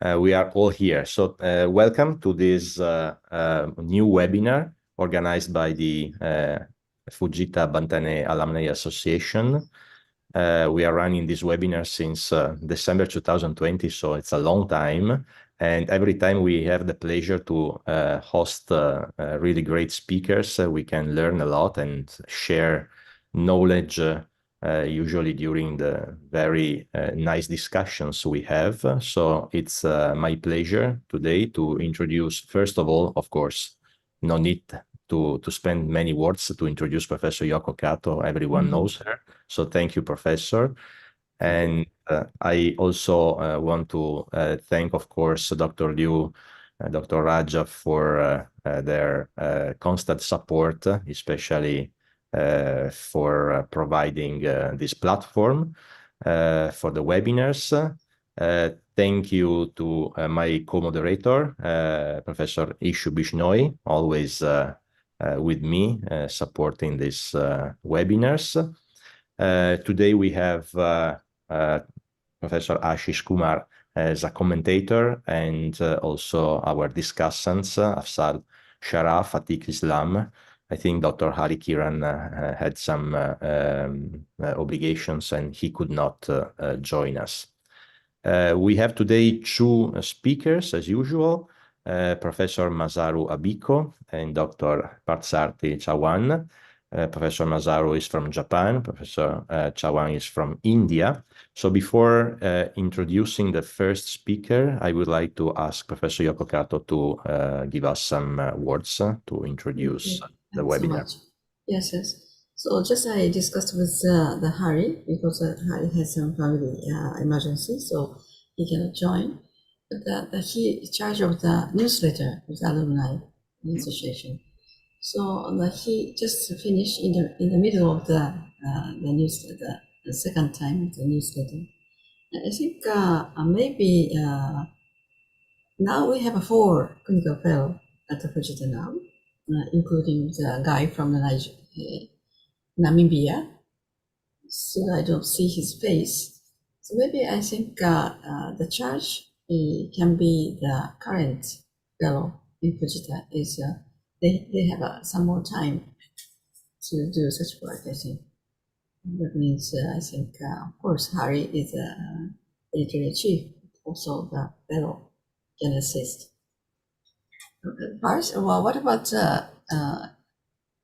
we are all here. So welcome to this new webinar organized by the Fujita Bantane Alumni Association. We are running this webinar since December 2020, so it's a long time. And every time we have the pleasure to host really great speakers, we can learn a lot and share knowledge, usually during the very nice discussions we have. So it's my pleasure today to introduce, first of all, of course, no need to spend many words to introduce Professor Yoko Kato. Everyone knows her. So thank you, Professor. And I also want to thank, of course, Dr. Liu, Dr. Raja for their constant support, especially for providing this platform for the webinars. Thank you to my co-moderator, Professor Ishu Bishnoi, always with me supporting these webinars. Today we have Professor Ashish Kumar as a commentator, and also our discussants, Afzal Sharaf, Atiq Islam. I think Dr. Hari Kiran had some obligations and he could not join us. We have today two speakers, as usual, Professor Masaru Abiko and Dr. Partsarthi Chawan. Professor Masaru is from Japan, Professor Chawan is from India. So before introducing the first speaker, I would like to ask Professor Yoko Kato to give us some words to introduce the webinar. So yes. So just I discussed with the Hari, because Hari has some family emergency, so he cannot join. But he is charge of the newsletter with Alumni Association. So he just finished in the middle of the newsletter, the second time the newsletter. I think maybe now we have 4 clinical fellows at the Fujita now, including the guy from Namibia. So I don't see his face. So maybe I think the charge can be the current fellow in Fujita. Is they have some more time to do such work, I think. That means I think, of course, Hari is a editorial chief, also the fellow can assist. First, well, what about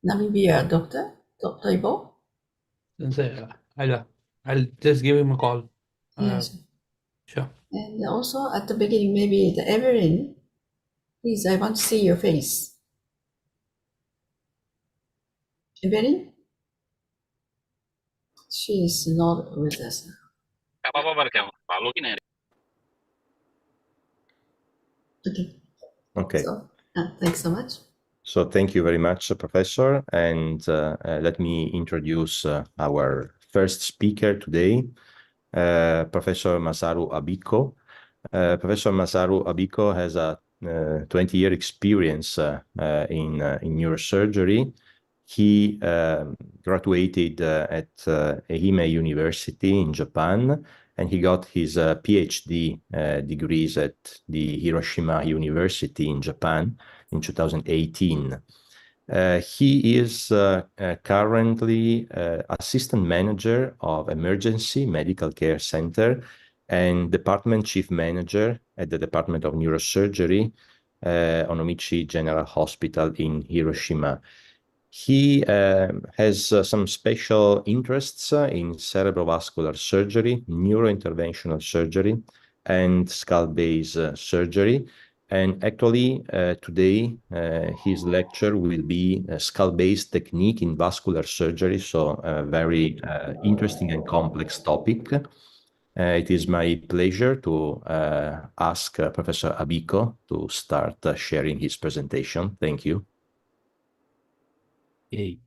Namibia Dr. Ibo? I'll just give him a call. Yes. Sure. And also at the beginning, maybe the Evelyn, please, I want to see your face. Evelyn? She is not with us now. Okay. So, thanks so much. So thank you very much, Professor. And let me introduce our first speaker today, Professor Masaru Abiko. Professor Masaru Abiko has a 20-year experience in neurosurgery. He graduated at Ehime University in Japan, and he got his PhD degrees at the Hiroshima University in Japan in 2018. He is currently assistant manager of Emergency Medical Care Center and department chief manager at the Department of Neurosurgery, Onomichi General Hospital in Hiroshima. He has some special interests in cerebrovascular surgery, neurointerventional surgery, and skull-based surgery. And actually, today, his lecture will be a skull-based technique in vascular surgery, so a very interesting and complex topic. It is my pleasure to ask Professor Abiko to start sharing his presentation. Thank you. Okay.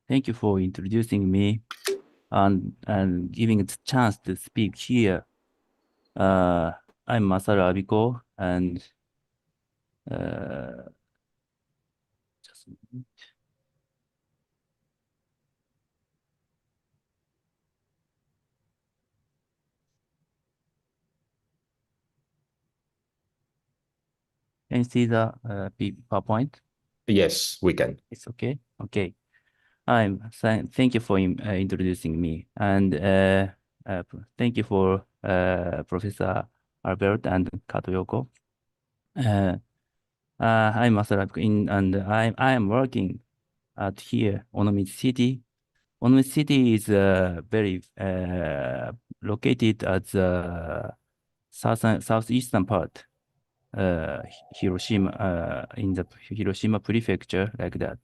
Thank you for introducing me and giving the chance to speak here. I'm Masaru Abiko, and just a minute. Can you see the PowerPoint? Yes, we can. It's okay. Okay. Thank you for introducing me, and thank you for Professor Albert and Katoyoko. I'm Masara and I am working at here Onomichi City. Onomichi City is very located at the southeastern part, Hiroshima, in the Hiroshima prefecture, like that,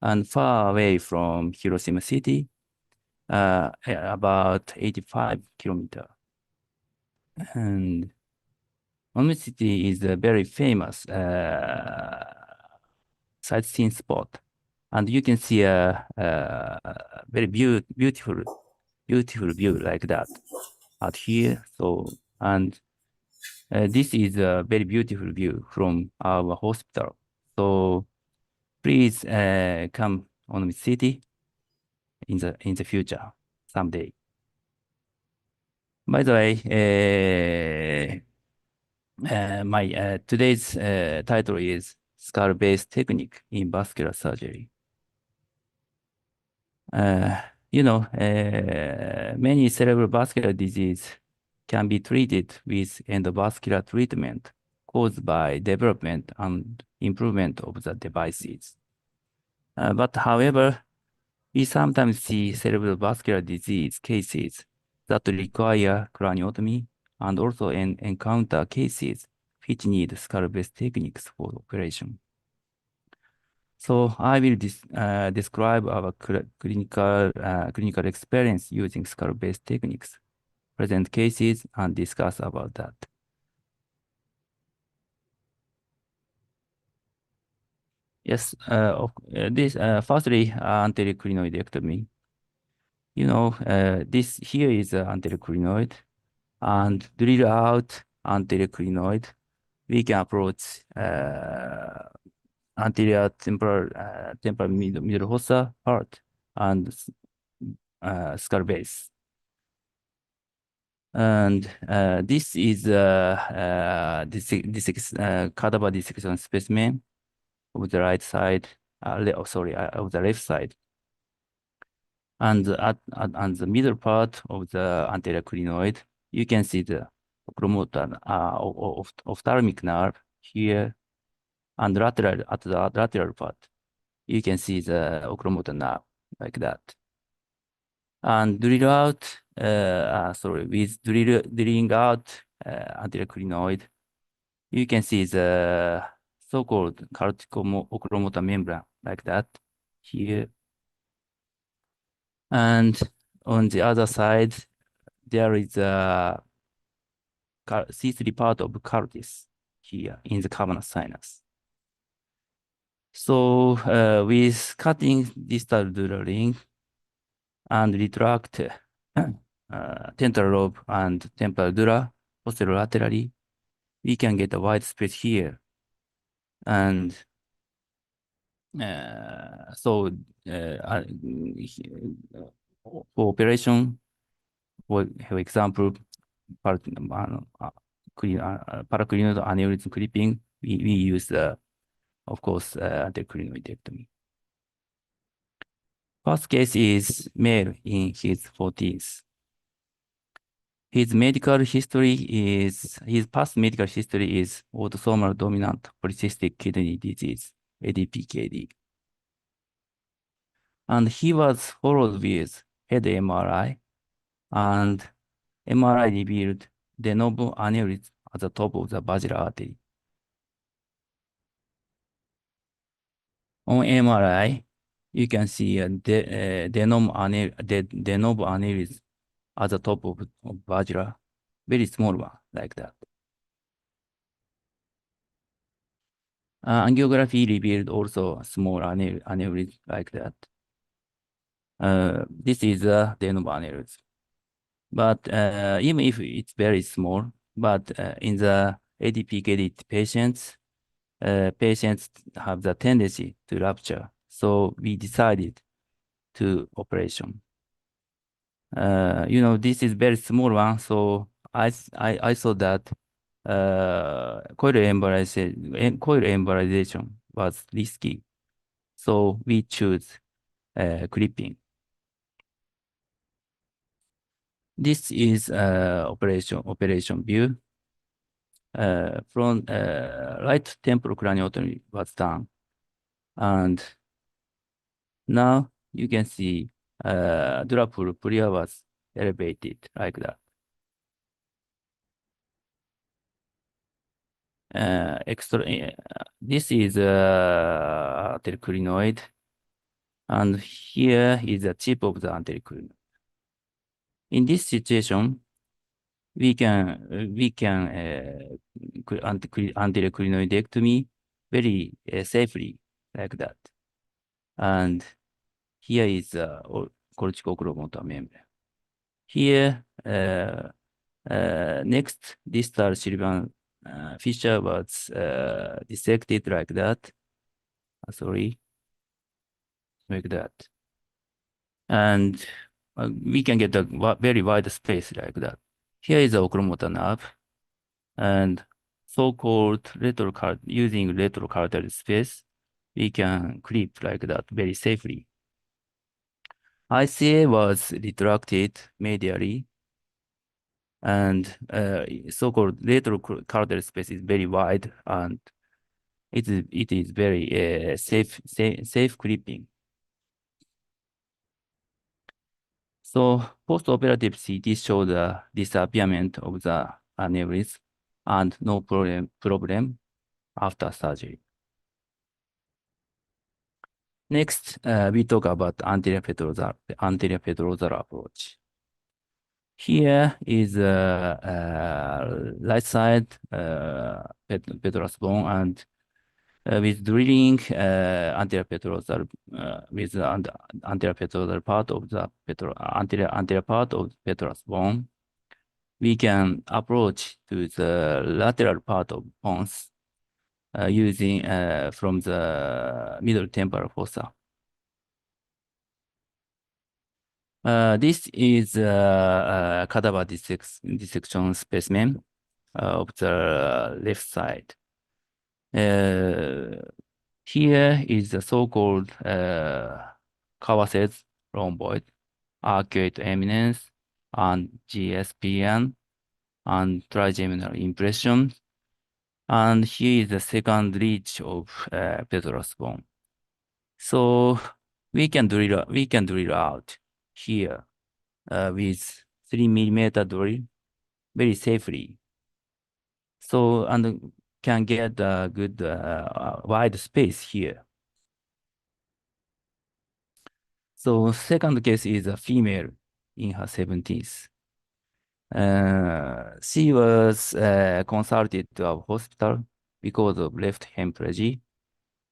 and far away from Hiroshima City, about 85 kilometers. And Onomichi City is a very famous sightseeing spot, and you can see a very beautiful view like that out here. So, and this is a very beautiful view from our hospital. So please come on city in the future someday. By the way, my today's title is skull-based technique in vascular surgery. Many cerebral vascular disease can be treated with endovascular treatment caused by development and improvement of the devices. But however, we sometimes see cerebral vascular disease cases that require craniotomy and also encounter cases which need skull-based techniques for operation. So I will describe our clinical experience using skull-based techniques, present cases, and discuss about that. Yes, firstly, anterior clinoidectomy. This here is anterior clinoid, and drill out anterior clinoid. We can approach anterior temporal middle fossa part and skull base. And this is cadaver dissection specimen of the right side, of the left side. And at the middle part of the anterior clinoid, you can see the oculomotor ophthalmic nerve here, and lateral at the lateral part, you can see the oculomotor nerve like that. And drill out, with drilling out anterior clinoid, you can see the so-called oculomotor membrane like that here. And on the other side, there is a C3 part of carotis here in the cavernous sinus. So with cutting distal dural ring and retract temporal lobe and temporal dura posterolaterally, we can get a wide space here. And for operation, for example, paraclinoid aneurysm clipping, we use, of course, anteroclinoidectomy. First case is male in his 40s. His past medical history is autosomal dominant polycystic kidney disease, ADPKD. And he was followed with head MRI, and MRI revealed de novo aneurysm at the top of the basilar artery. On MRI, you can see a de novo aneurysm at the top of basilar, very small one, like that. Angiography revealed also small aneurysm like that. This is a de novo aneurysm. But even if it's very small, but in the ADPKD patients, patients have the tendency to rupture. So we decided to operation. This is very small one. So I thought that coil embolization was risky, so we choose clipping. This is operation view. From right temporal craniotomy was done, and now you can see 𝒂𝒂𝒓𝒊 was elevated like that. This is anterior crinoid, and here is the tip of the anterior crinoid. In this situation, we can anterior crinoidectomy very safely like that. And here is corticochromotor membrane. Here, next distal Sylvan fissure was dissected like that. Sorry, like that. And we can get a very wide space like that. Here is the oculomotor nerve, and so-called using retrocarotid space, we can clip like that very safely. ICA was retracted medially, and so-called retrocarotid space is very wide, and it is very safe clipping. So post-operative CT showed the disappearance of the aneurysm and no problem after surgery. Next, we talk about anterior petrosal approach. Here is right side petrous bone, and with drilling anterior petrosal with the anterior petrosal part of the anterior part of the petrous bone, we can approach to the lateral part of bones using from the middle temporal fossa. This is cadaver dissection specimen of the left side. Here is the so-called 𝒂𝒂𝒓 rhomboid, arcuate eminence, and GSPN, and trigeminal impression. And here is the second ridge of petrous bone. So we can drill out here with 3 mm drill very safely. So, and can get a good wide space here. So second case is a female in her 70s. She was consulted to a hospital because of left hemiplegia,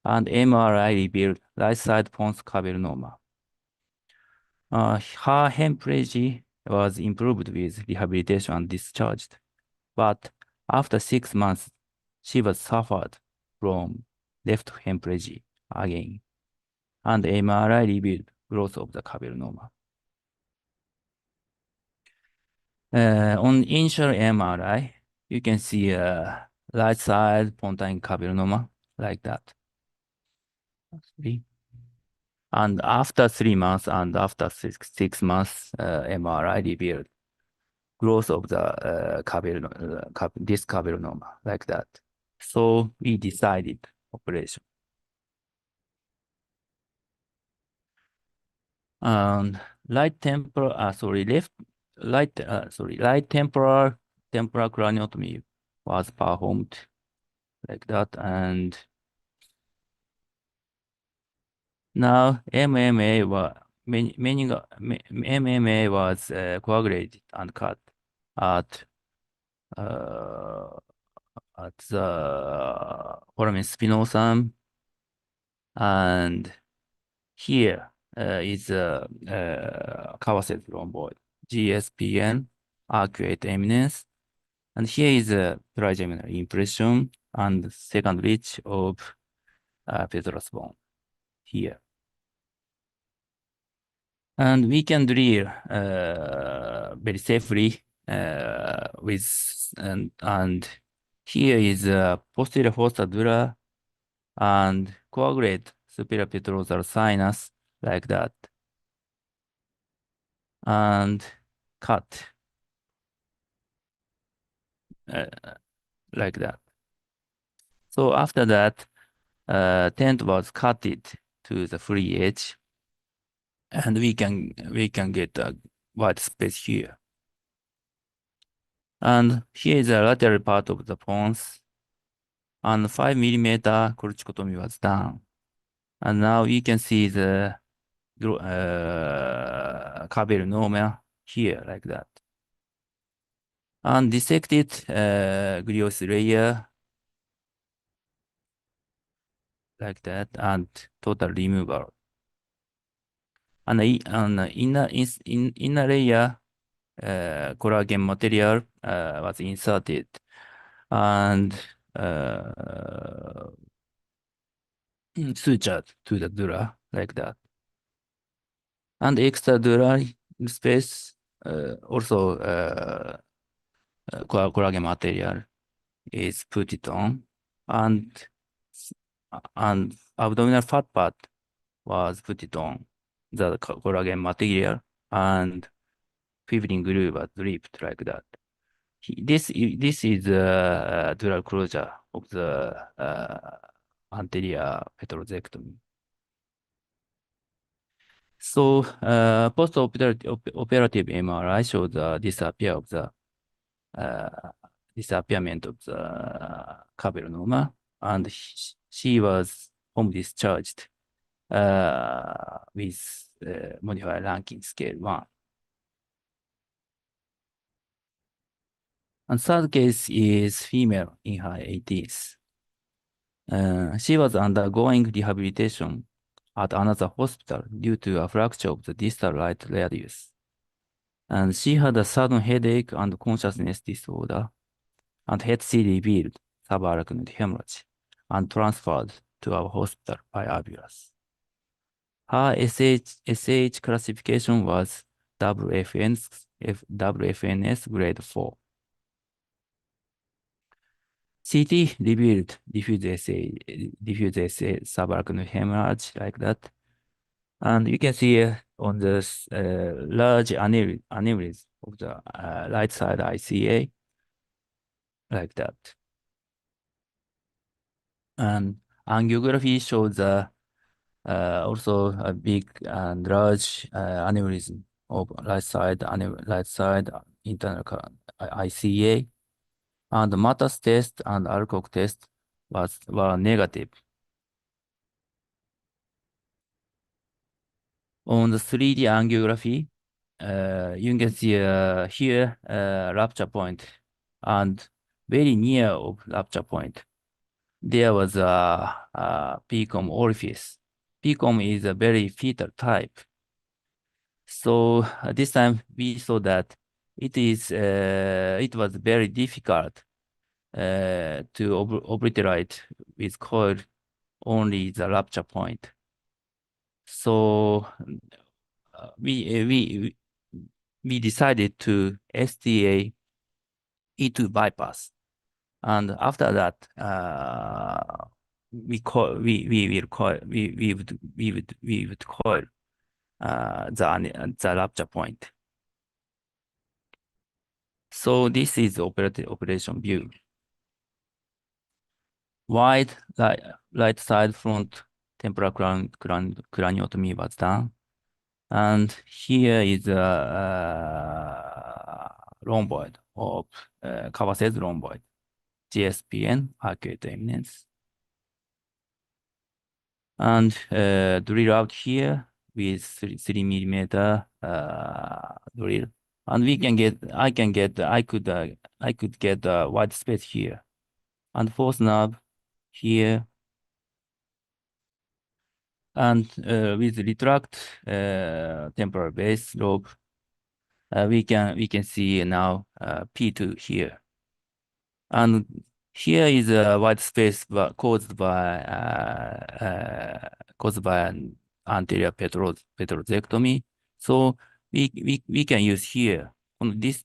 and MRI revealed right side pons cavernoma. Her hemiplegia was improved with rehabilitation and discharged, but after 6 months, she was suffered from left hemiplegia again, and MRI revealed growth of the cavernoma. On initial MRI, you can see right side pontine cavernoma like that. And after 3 months and after 6 months, MRI revealed growth of the this cavernoma like that. So we decided operation. And right temporal craniotomy was performed like that, and now MMA was coagulated and cut at the foramen spinosum, and here is 𝒂𝒂𝒓 rhomboid, GSPN, arcuate eminence, and here is a trigeminal impression and second ridge of petrous bone here. And we can drill very safely with and Here is posterior fossa dura and coagulate superior petrosal sinus like that. And cut like that. So after that, tent was cutted to the free edge, and we can get a white space here. And here is the lateral part of the pons, and 5 millimeter colchicotomy was done. And now you can see the 𝒂𝒓𝒄𝒂𝒓 here like that. And dissected glios layer like that, and total removal. And inner layer collagen material was inserted, and sutured to the dura like that. And extra dura space also collagen material is put it on, and abdominal fat part was put it on the collagen material, and fibrin glue was dripped like that. This is dural closure of the anterior petrosectomy. So post-operative MRI showed the disappearance of the carcinoma, and she was home discharged with modified ranking scale 1. And third case is female in her 80s. She was undergoing rehabilitation at another hospital due to a fracture of the distal right radius. And she had a sudden headache and consciousness disorder, and HC revealed subarachnoid hemorrhage and transferred to our hospital by ambulance. Her SH classification was WFNS grade 4. CT revealed diffuse SA subarachnoid hemorrhage like that. And you can see on this large aneurysm of the right side ICA like that. And angiography shows also a big and large aneurysm of right side internal ICA. And the MATAS test and Alcock test were negative. On the 3D angiography, you can see here rupture point, and very near of rupture point, there was a PCOM orifice. PCOM is a very fetal type. So this time we saw that it was very difficult to obliterate with coil only the rupture point. So we decided to STA E2 bypass, and after that we would coil the rupture point. So this is operation view. Wide right side front temporal craniotomy was done, and here is a rhomboid of Kawasai's rhomboid, GSPN, arcuate eminence. And drill out here with 3 millimeter drill, and I could get a wide space here, and fourth knob here, and with retract temporal base lobe, we can see now P2 here, and here is a white space caused by an anterior petrosectomy. So we can use here on this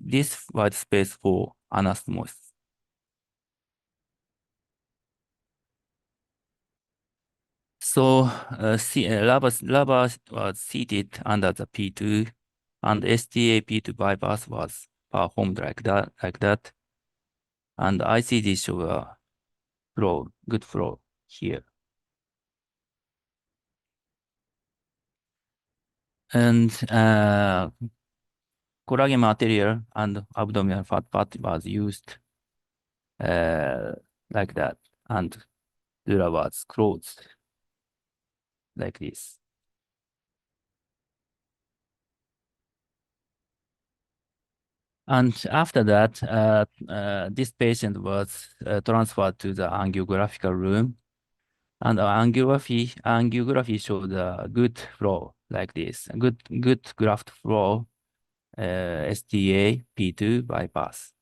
white space for anastomosis. So lava was seated under the P2, and 𝑆TA-P2 bypass was performed like that, and ICD show a good flow here. And collagen material and abdominal fat pad was used like that, and dura was closed like this. And after that, this patient was transferred to the angiographical room, and angiography showed a good flow like this, good graft flow, 𝑆TA-P2 bypass,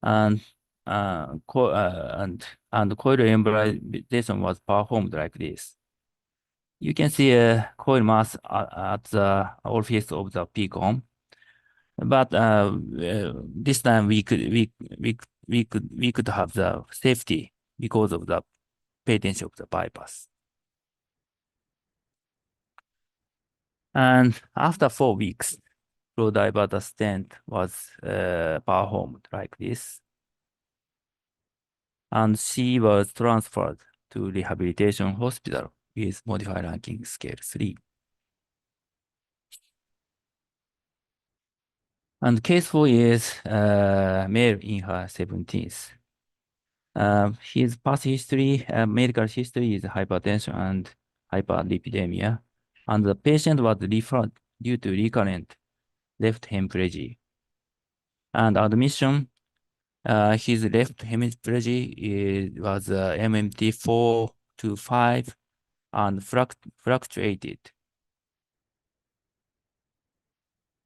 and coil embolization was performed like this. You can see a coil mass at the orifice of the PCOM. But this time we could have the safety because of the patency of the bypass. And after 4 weeks, flow diverter stent was performed like this, and she was transferred to rehabilitation hospital with modified ranking scale 3. And case 4 is male in her 17th. His past history, medical history is hypertension and hyperlipidemia, and the patient was referred due to recurrent left hemiplegia. And admission, his left hemiplegia was MMT 4 to 5 and fluctuated.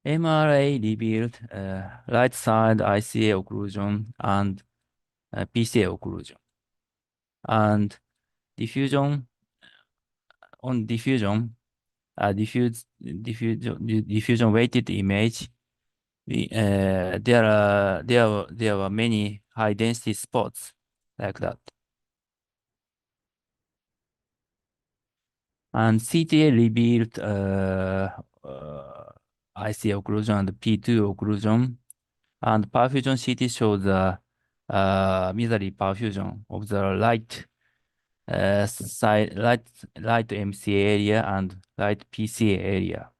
MRI revealed right side ICA occlusion and PCA occlusion. And diffusion weighted image, there were many high density spots like that. And CTA revealed ICA occlusion and P2 occlusion, and perfusion CT showed the misery perfusion of the right MCA area and right PCA area,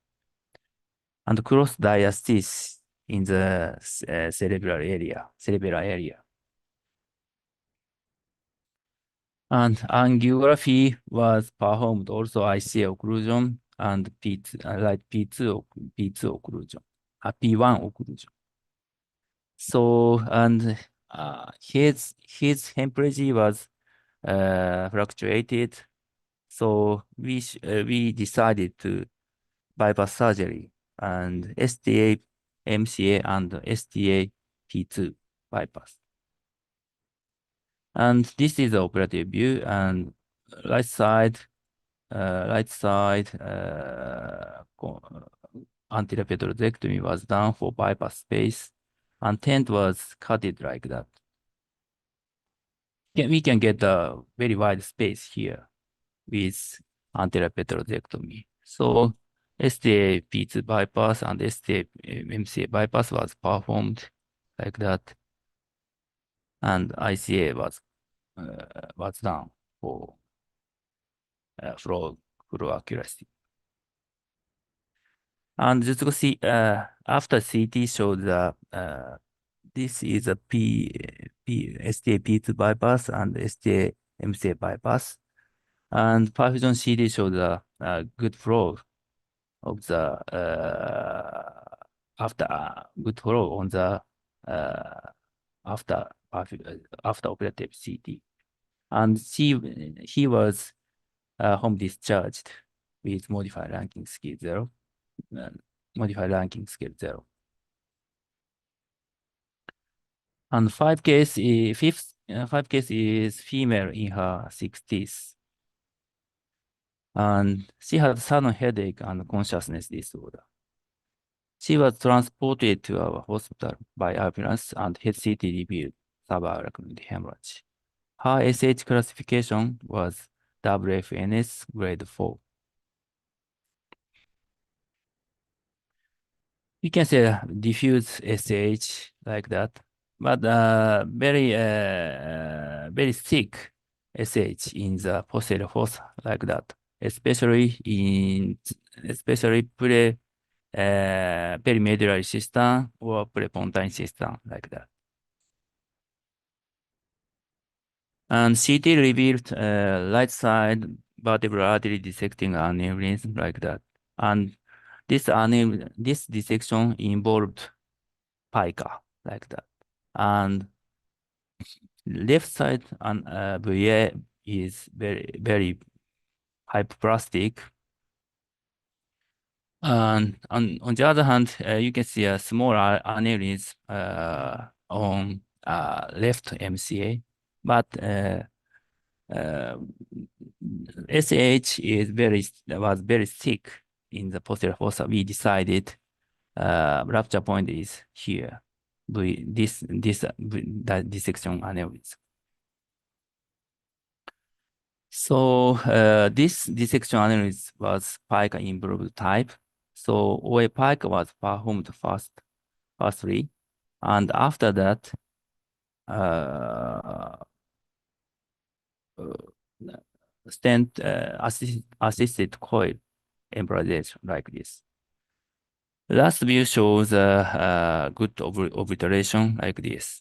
and cross diastasis in the cerebral area. And angiography was performed also ICA occlusion and right P2 occlusion, P1 occlusion. So, and his hemiplegia was fluctuated. So we decided to bypass surgery and 𝑆TA-MCA and 𝑆TA-P2 bypass. And this is the operative view, and right side anti-lepidotectomy was done for bypass space, and tent was cutted like that. We can get a very wide space here with anti-lepidotectomy. So 𝑆TA-P2 bypass and 𝑆TA-MCA bypass was performed like that, and ICA was done for flow accuracy. And just to see, after CT showed the this is a 𝑆TA-P2 bypass and 𝑆TA-MCA bypass, and perfusion CT showed the good flow of the good flow on the after operative CT, and he was home discharged with modified ranking scale 0. And fifth case is female in her 60s, and she had sudden headache and consciousness disorder. She was transported to our hospital by ambulance, and head CT revealed subarachnoid hemorrhage. Her SH classification was WFNS grade 4. You can say diffuse SH like that, but very thick SH in the posterior fossa like that, especially perimedullary system or prepontine system like that. And CT revealed right side vertebral artery dissecting aneurysm like that. And this dissection involved pica like that. And left side and VA is very hyperplastic. And on the other hand, you can see a small aneurysm on left MCA, but SH was very thick in the posterior fossa. We decided rupture point is here. That dissection aneurysm. So this dissection aneurysm was pica involved type. So OA pica was performed firstly, and after that, stent assisted coil embolization like this. Last view shows good obliteration like this.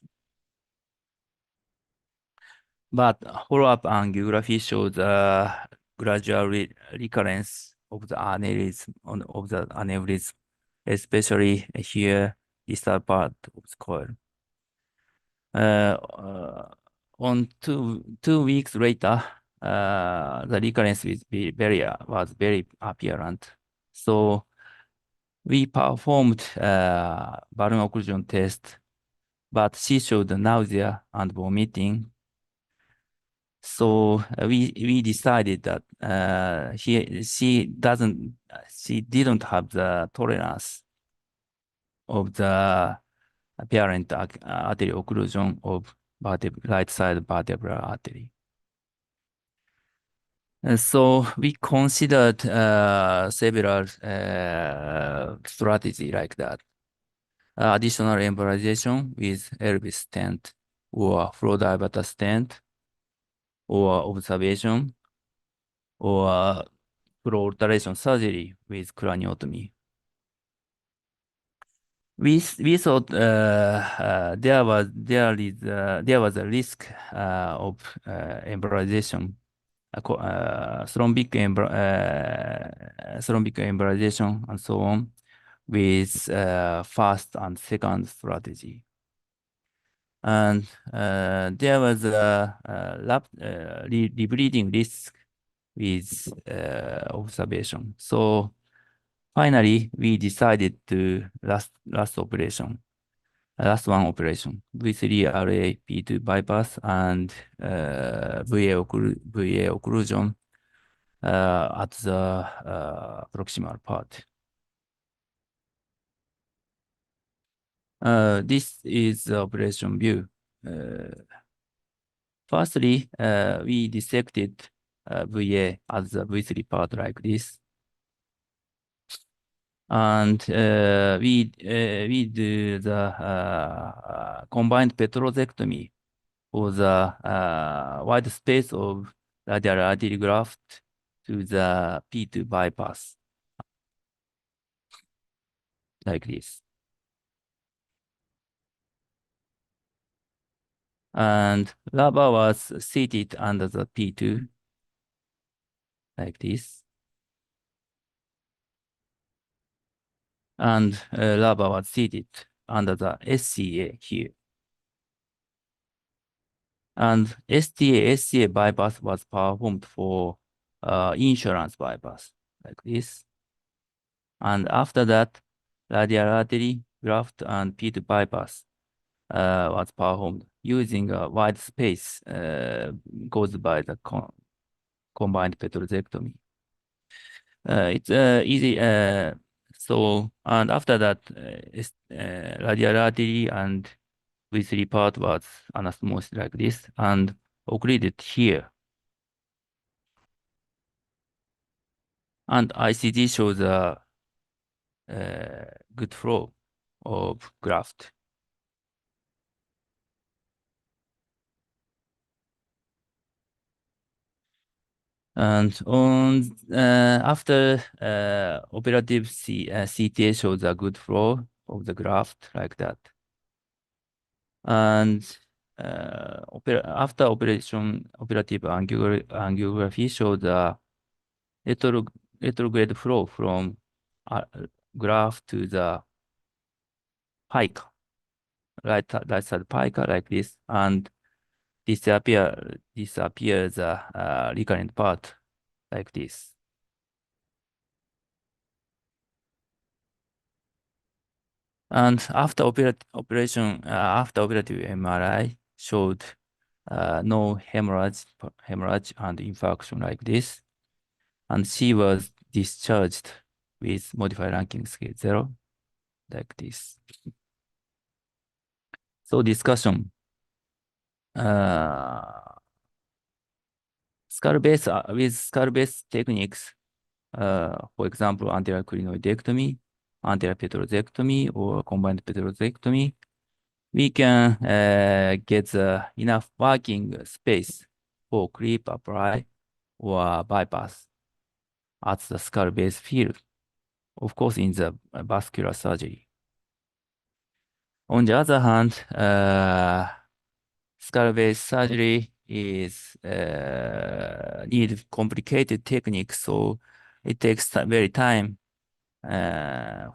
But follow-up angiography shows gradual recurrence of the aneurysm, especially here, distal part of the coil. On two weeks later, the recurrence was very apparent. So we performed balloon occlusion test, but she showed nausea and vomiting. So we decided that she didn't have the tolerance of the apparent artery occlusion of right side vertebral artery. And so we considered several strategies like that. Additional embolization with Elvis stent or flow diverter stent, or observation, or flow alteration surgery with craniotomy. We thought there was a risk of embolization, thrombic embolization, and so on, with first and second strategy. And there was a rebleeding risk with observation. So finally, we decided to last one operation, V3RA P2 bypass and VA occlusion at the proximal part. This is the operation view. Firstly, we dissected VA as the V3 part like this. And we do the combined petrosectomy for the wide space of radial artery graft to the P2 bypass, like this. And rubber was seated under the P2, like this. And rubber was seated under the SCA here. And SCA bypass was performed for insurance bypass, like this. And after that, radial artery graft and P2 bypass was performed using a wide space caused by the combined petrosectomy. It's easy. So, and after that, radial artery and V3 part was anastomosed like this and occluded here. And ICG shows a good flow of graft. And on after operative CTA shows a good flow of the graft like that. And after operative angiography shows a retrograde flow from graft to the pica, right side pica like this, and disappears the recurrent part like this. And after operative MRI showed no hemorrhage and infarction like this, and she was discharged with modified ranking scale 0 like this. So discussion. With skull-based techniques, for example, anterior crinoidectomy, anterior petrosectomy, or combined petrosectomy, we can get enough working space for clip apply or bypass at the skull base field, of course, in the vascular surgery. On the other hand, skull base surgery is need complicated techniques, so it takes very time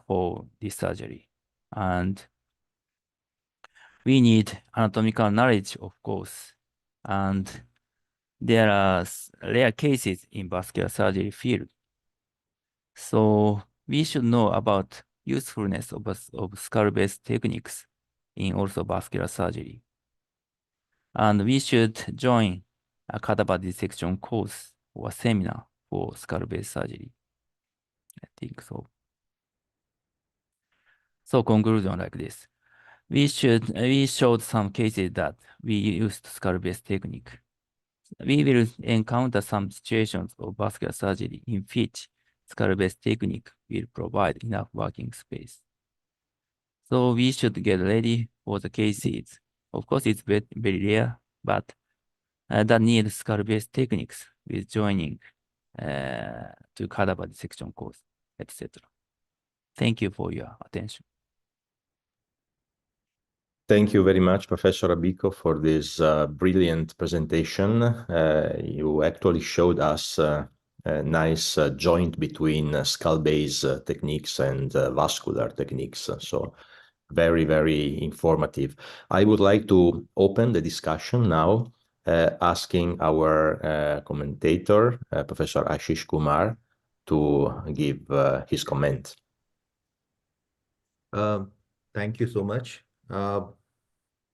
for this surgery, and we need anatomical knowledge, of course, and there are rare cases in vascular surgery field. So we should know about usefulness of skull-based techniques in also vascular surgery. And we should join a cadaver dissection course or seminar for skull-based surgery. I think so. So conclusion like this. We showed some cases that we used skull-based technique. We will encounter some situations of vascular surgery in which skull-based technique will provide enough working space. So we should get ready for the cases. Of course, it's very rare, but that need skull-based techniques with joining to cadaver dissection course, etc. Thank you for your attention. Thank you very much, Professor Abiko, for this brilliant presentation. You actually showed us a nice joint between skull-based techniques and vascular techniques. So very, very informative. I would like to open the discussion now, asking our commentator, Professor Ashish Kumar, to give his comment. Thank you so much.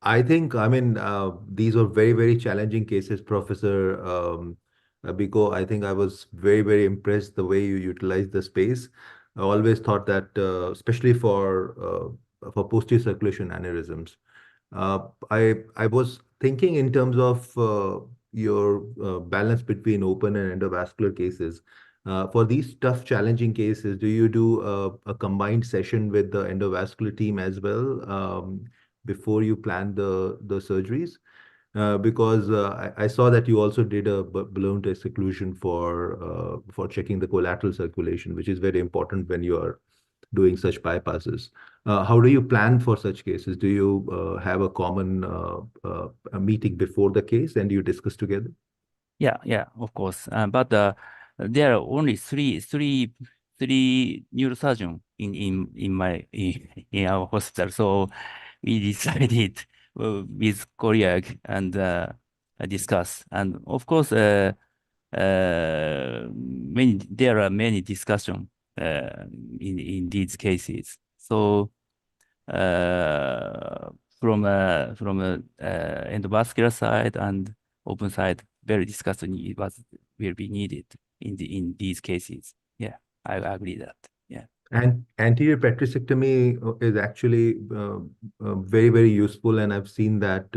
I think, these were very, very challenging cases, Professor Abiko. I think I was very, very impressed the way you utilized the space. I always thought that, especially for posterior circulation aneurysms, I was thinking in terms of your balance between open and endovascular cases. For these tough, challenging cases, do you do a combined session with the endovascular team as well before you plan the surgeries? Because I saw that you also did a balloon test occlusion for checking the collateral circulation, which is very important when you are doing such bypasses. How do you plan for such cases? Do you have a common a meeting before the case and you discuss together? Yeah, of course. But there are only three neurosurgeons in our hospital, so we decided with colleague and discuss. And of course, there are many discussions in these cases. So from endovascular side and open side, very discussion will be needed in these cases. Yeah, I agree that. Yeah. And anterior petrosectomy is actually very, very useful, and I've seen that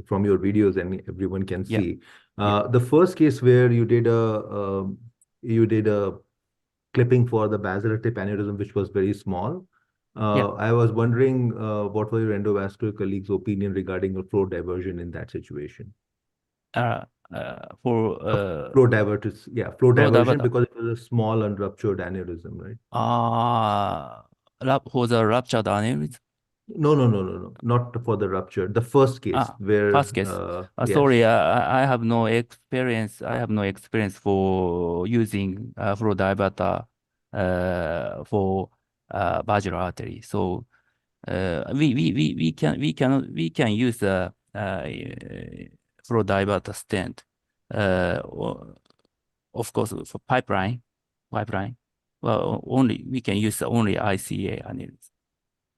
from your videos, and everyone can see. The first case where you did a clipping for the basilar tip aneurysm, which was very small. I was wondering what were your endovascular colleagues' opinion regarding a flow diversion in that situation? For Flow diversion, flow diversion, diverter. because it was a small unruptured aneurysm, right? For the ruptured aneurysm. No, not for the rupture. The first case where first case. yes. Sorry, I have no experience. I have no experience for using flow diverter for vaginal artery. So we can use the flow diverter stent. Of course, for pipeline. Well, we can use only ICA aneurysm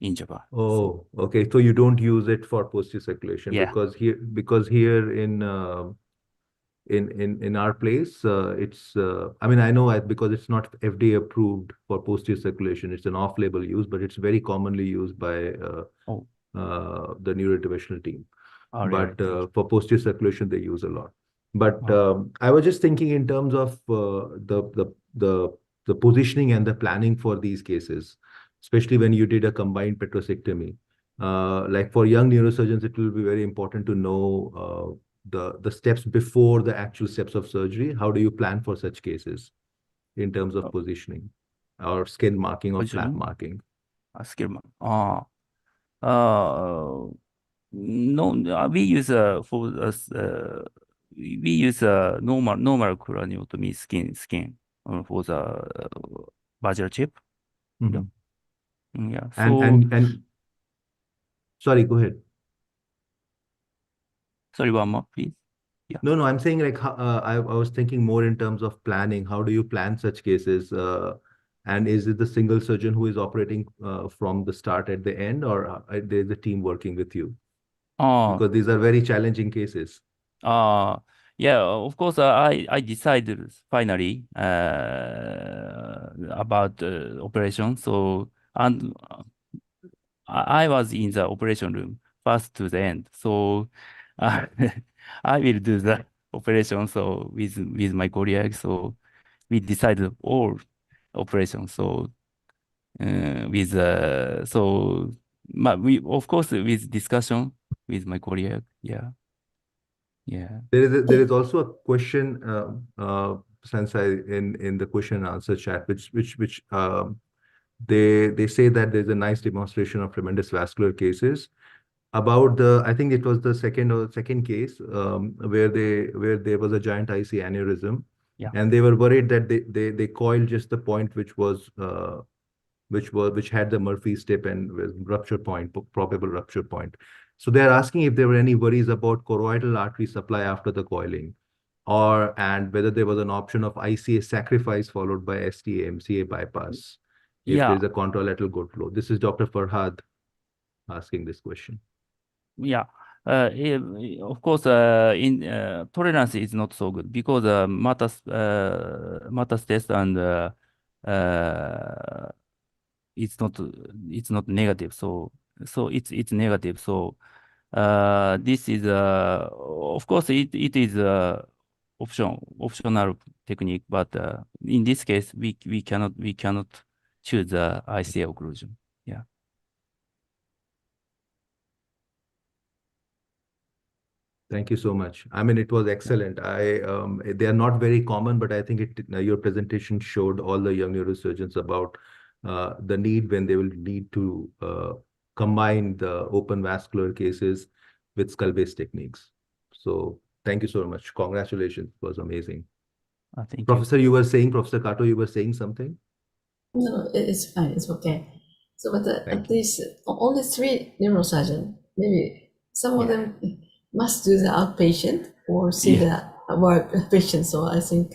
in Japan. Oh, okay. So you don't use it for posterior circulation because here in our place, it's I mean, I know because it's not FDA approved for posterior circulation. It's an off-label use, but it's very commonly used by the neurointerventional team. But for posterior circulation, they use a lot. But I was just thinking in terms of the positioning and the planning for these cases, especially when you did a combined petrosectomy. Like for young neurosurgeons, it will be very important to know the steps before the actual steps of surgery. How do you plan for such cases in terms of positioning or skin marking or flap marking? Skin marking. No, we use we use normal craniotomy skin for the vaginal chip. Yeah. So and sorry, go ahead. Sorry, one more, please. Yeah. No, I'm saying like I was thinking more in terms of planning. How do you plan such cases? And is it the single surgeon who is operating from the start at the end, or there's a team working with you? Because these are very challenging cases. Yeah, of course, I decided finally about operation. So, and I was in the operation room first to the end. So, I will do the operation. So with my colleague, so we decided all operations. So we of course with discussion with my colleague. Yeah. There is also a question, Sensei, in the question and answer chat, which they say that there's a nice demonstration of tremendous vascular cases. About I think it was the second case where there was a giant IC aneurysm, and they were worried that they coiled just the point which had the Murphy's tip and rupture point, probable rupture point. So they're asking if there were any worries about choroidal artery supply after the coiling, and whether there was an option of ICA sacrifice followed by STA-MCA bypass if there's a contralateral good flow. This is Dr. Farhad asking this question. Yeah. Of course, in tolerance is not so good because Matas test and it's not negative. So it's negative. So this is of course it is optional technique, but in this case we cannot choose the ICA occlusion. Yeah. Thank you so much. I mean, it was excellent. They are not very common, but I think your presentation showed all the young neurosurgeons about the need when they will need to combine the open vascular cases with skull-based techniques. So thank you so much. Congratulations. It was amazing. Thank Professor, Professor Kato, you were saying something? No, it's fine. It's okay. So, but at least only 3 neurosurgeons, maybe some of them must do the outpatient or see the work patient. So I think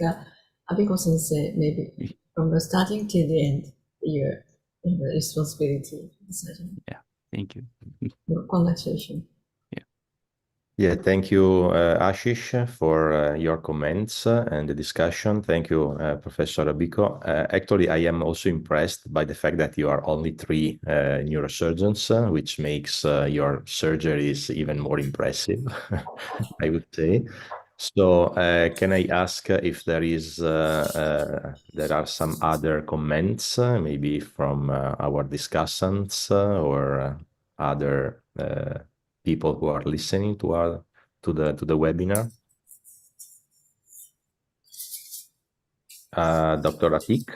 Abiko Sensei, maybe from the starting till the end, you have the responsibility for the surgeon. Yeah, thank you. Congratulations. Yeah, thank you, Ashish, for your comments and the discussion. Thank you, Professor Abiko. Actually, I am also impressed by the fact that you are only 3 neurosurgeons, which makes your surgeries even more impressive, I would say. So can I ask if there are some other comments, maybe from our discussants or other people who are listening to the webinar? Dr. Atik?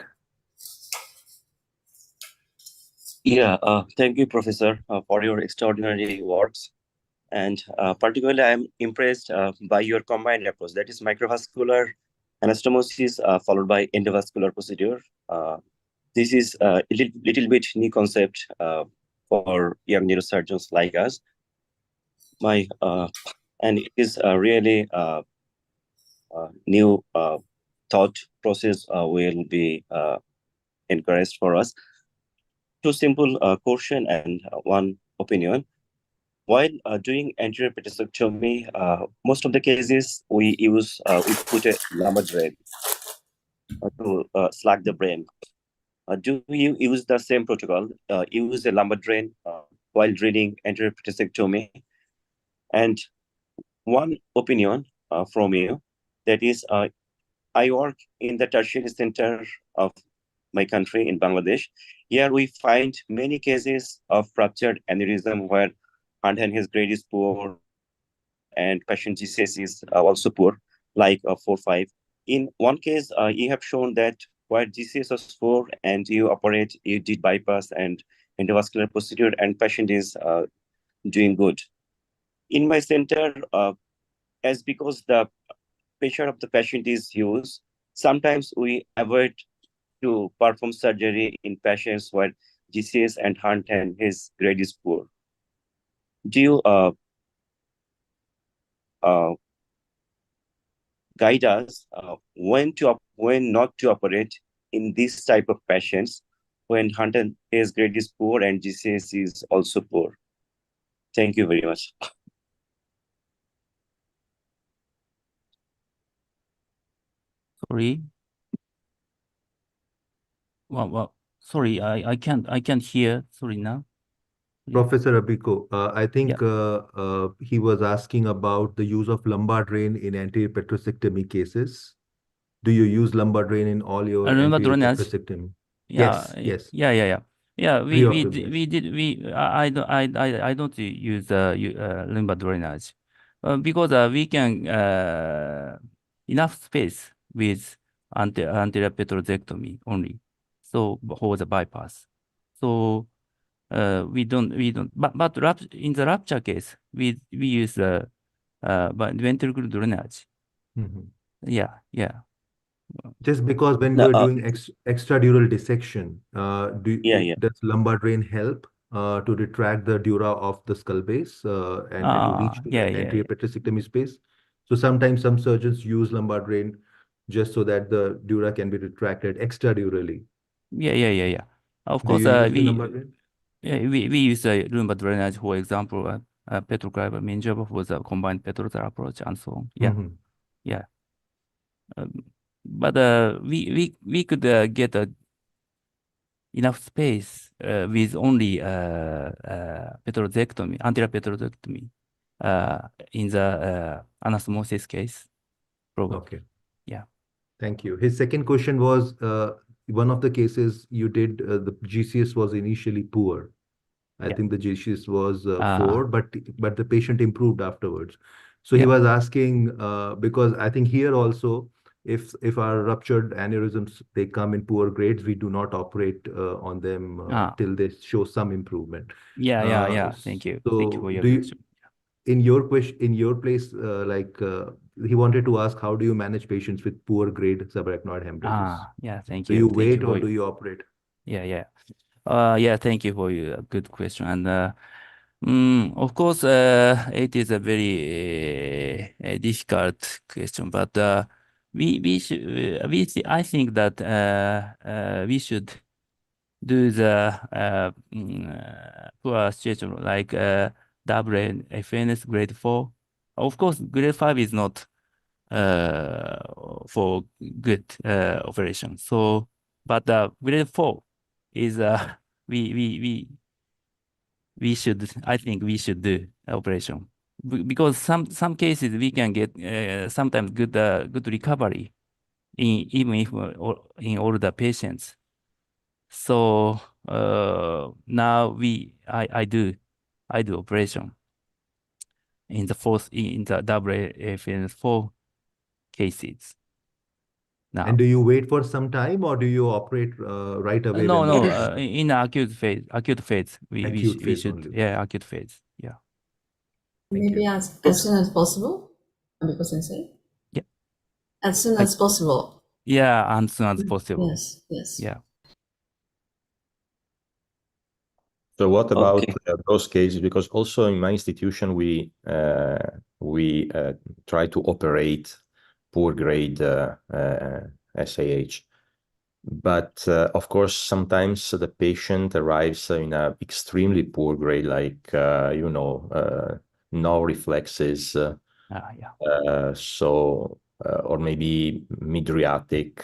Yeah, thank you, Professor, for your extraordinary works. And particularly, I'm impressed by your combined approach. That is microvascular anastomosis followed by endovascular procedure. This is a little bit new concept for young neurosurgeons like us. And it is really new thought process will be encouraged for us. Two simple question and one opinion. While doing anterior petectomy, most of the cases we put a lumbar drain to slack the brain. Do you use the same protocol? Use a lumbar drain while draining anterior petectomy? And one opinion from you, that is, I work in the tertiary center of my country in Bangladesh. Here we find many cases of fractured aneurysm where hand his grade is poor and patient GCS is also poor, like 4-5. In one case, you have shown that where GCS was 4 and you did bypass and endovascular procedure and patient is doing good. In my center, as because the pressure of the patient is huge, sometimes we avoid to perform surgery in patients where GCS and hand and his grade is poor. Do you guide us when not to operate in this type of patients when hand and his grade is poor and GCS is also poor? Thank you very much. Sorry. Well, sorry, I can't hear. Sorry now. Professor Abiko, I think Yeah. he was asking about the use of lumbar drain in anterior petrectomy cases. Do you use lumbar drain in all your Lumbar anterior drainage? petrectomy? Yeah, Yes. Yeah, I don't use lumbar drainage because we can enough space with anterior petrectomy only, so for the bypass. So we don't. But in the rupture case, we use ventricular drainage. Yeah. Just because when you are doing extradural dissection, does lumbar drain help to retract the dura of the skull base and to reach to the anterior petrectomy space? So sometimes some surgeons use lumbar drain just so that the dura can be retracted extradurally. Yeah. Of course, we use lumbar drainage, for example, 𝒂𝒂𝒏 job for the combined petrothal approach and so on. Yeah. But we could get enough space with only petrectomy, anterior petrectomy in the anastomosis case. Probably. Okay. Yeah. Thank you. His second question was, one of the cases you did, the GCS was initially poor. I think the GCS was 4, but the patient improved afterwards. So he was asking, because I think here also, if our ruptured aneurysms, they come in poor grades, we do not operate on them till they show some improvement. Yeah. Thank you. So Thank you for your question. In your place, he wanted to ask, how do you manage patients with poor grade subarachnoid hemorrhages? Yeah, thank Do you. you wait or do you operate? Yeah. Thank you for your good question. And of course, it is a very difficult question, but I think that we should do the poor situation like double FNS grade 4. Of course, grade 5 is not for good operation. So, but grade 4 is I think we should do operation because some cases we can get sometimes good recovery even if in older patients. So now I do operation in the 𝑑𝒓𝒐𝒂𝒓𝒁4 cases now. And do you wait for some time, or do you operate right away? No, when the no. patient- In the acute phase, we Acute phase should, only. yeah, acute phase, yeah. Thank Maybe you. as soon as possible, Abiko Sensei? Yeah. As soon as possible. Yeah, as soon as possible. Yes, yes. Yeah. So what about Okay. those cases? Because also in my institution we try to operate poor grade SAH, but of course sometimes the patient arrives in a extremely poor grade, like no reflexes, Yeah. or maybe mid-reatic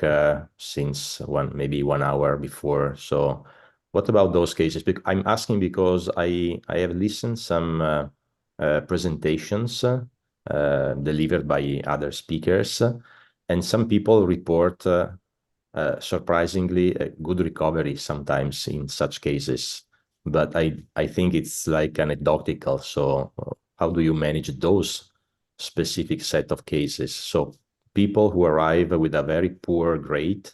since maybe 1 hour before. So what about those cases? I'm asking because I have listened some presentations delivered by other speakers, and some people report surprisingly a good recovery sometimes in such cases. But I think it's like anecdotal. So how do you manage those specific set of cases? So people who arrive with a very poor grade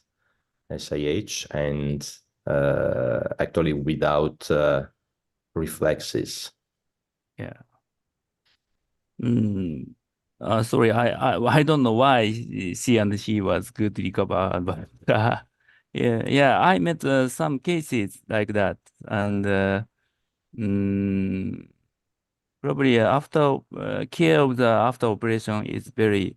SAH and actually without reflexes. Yeah. Sorry, I don't know why she and he was good recover, but yeah, I met some cases like that, and probably after care of the after operation is very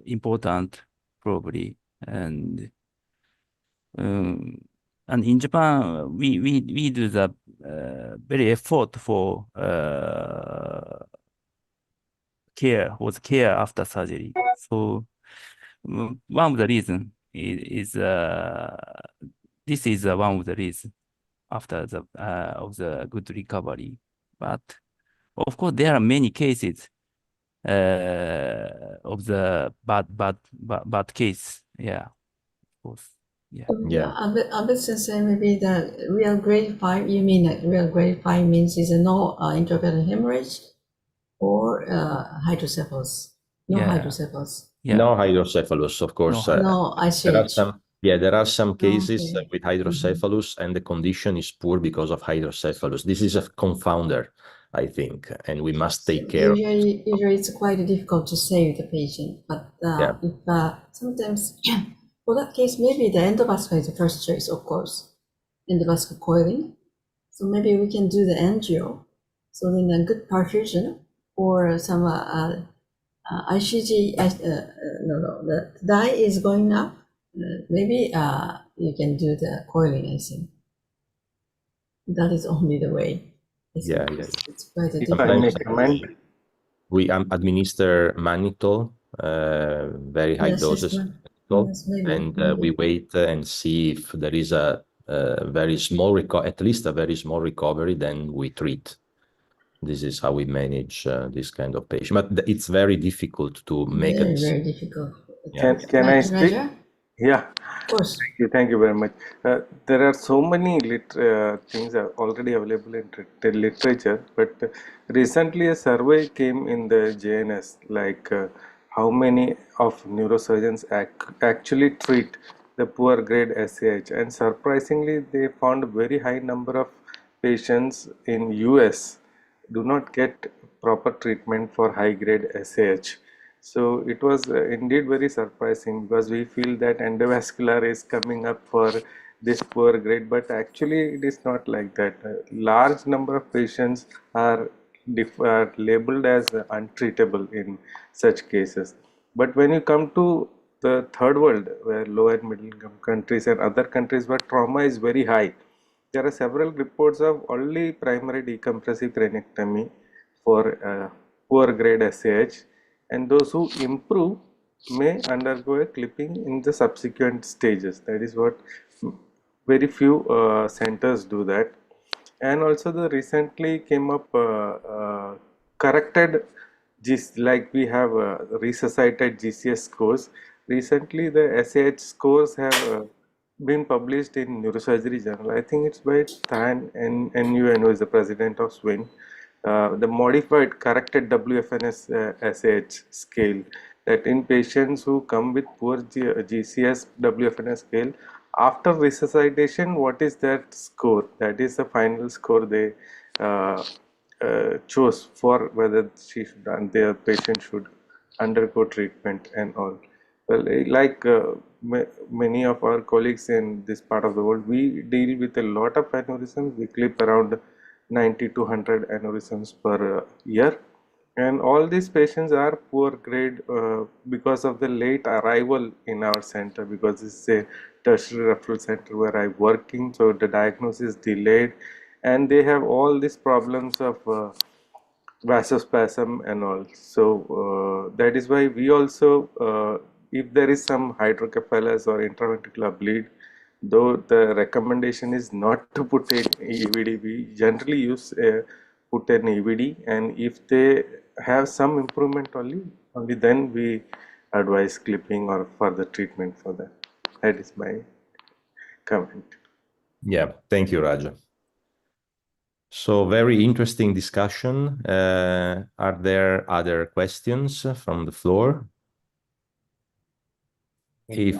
important, probably, and in Japan we do the very effort for care after surgery. So one of the reason is this is one of the reasons after the of the good recovery. But of course there are many cases of the bad case. Yeah, of course. Yeah. Yeah. Abe Sensei, maybe the real grade 5, you mean that real grade 5 means is a no intravenous hemorrhage or hydrocephalus? No Yeah. hydrocephalus. Yeah. No hydrocephalus, of course. No ICH. There are some cases Okay. with hydrocephalus, and the condition is poor because of hydrocephalus. This is a confounder, I think, and we must take care of it. Usually it's quite difficult to save the patient, but if sometimes for that case, maybe the endovascular is the first choice, of course, endovascular coiling. So maybe we can do the angio, so then a good perfusion or some ICG. The dye is going up. Maybe you can do the coiling. I think that is only the way. It's quite a If I may different. comment, We administer mannitol, very high Yes, doses, yes, yes, maybe, and maybe. we wait and see if there is a very small at least a very small recovery, then we treat. This is how we manage this kind of patient. But it's very difficult to make Very, it. very difficult. can I speak? Raja? Yeah, Of course. thank you very much. There are so many things are already available in literature, but recently a survey came in the JNS, like how many of neurosurgeons actually treat the poor grade SAH, and surprisingly they found a very high number of patients in US do not get proper treatment for high grade SAH. So it was indeed very surprising, because we feel that endovascular is coming up for this poor grade, but actually it is not like that. A large number of patients are labeled as untreatable in such cases. But when you come to the third world, where low and middle income countries and other countries where trauma is very high, there are several reports of only primary decompressive craniectomy for poor grade SAH, and those who improve may undergo a clipping in the subsequent stages. That is what very few centers do that. And also the recently came up corrected like we have resuscitated GCS scores. Recently the SAH scores have been published in Neurosurgery Journal. I think it's by Tan NUN, who is the president of SWIN. The modified corrected WFNS SAH scale, that in patients who come with poor GCS WFNS scale, after resuscitation, what is that score? That is the final score they chose for whether she should and their patient should undergo treatment and all. Well, like many of our colleagues in this part of the world, we deal with a lot of aneurysms. We clip around 90 to 100 aneurysms per year, and all these patients are poor grade because of the late arrival in our center, because this is a tertiary referral center where I'm working, so the diagnosis is delayed, and they have all these problems of vasospasm and all. So that is why we also, if there is some hydrocephalus or intraventricular bleed, though the recommendation is not to put in EVD, we generally use put an EVD, and if they have some improvement only then we advise clipping or further treatment for that. That is my comment. Yeah, thank you, Raja. So very interesting discussion. Are there other questions from the floor? If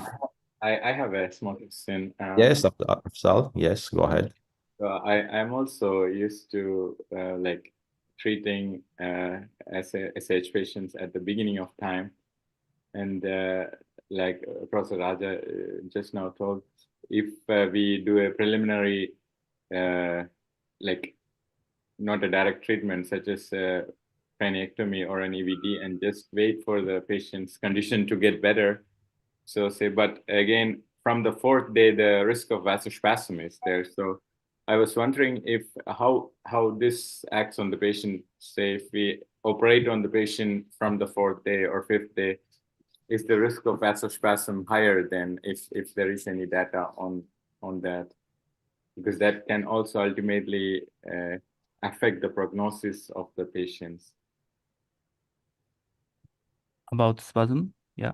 I have a small question. yes, Afzal, yes, go ahead. I'm also used to like treating SH patients at the beginning of time, and like Professor Raja just now told, if we do a preliminary like not a direct treatment such as craniectomy or an EVD and just wait for the patient's condition to get better. So say, but again, from the fourth day, the risk of vasospasm is there. So I was wondering if how this acts on the patient. Say if we operate on the patient from the fourth day or fifth day, is the risk of vasospasm higher than if there is any data on that? Because that can also ultimately affect the prognosis of the patients. About spasm, yeah.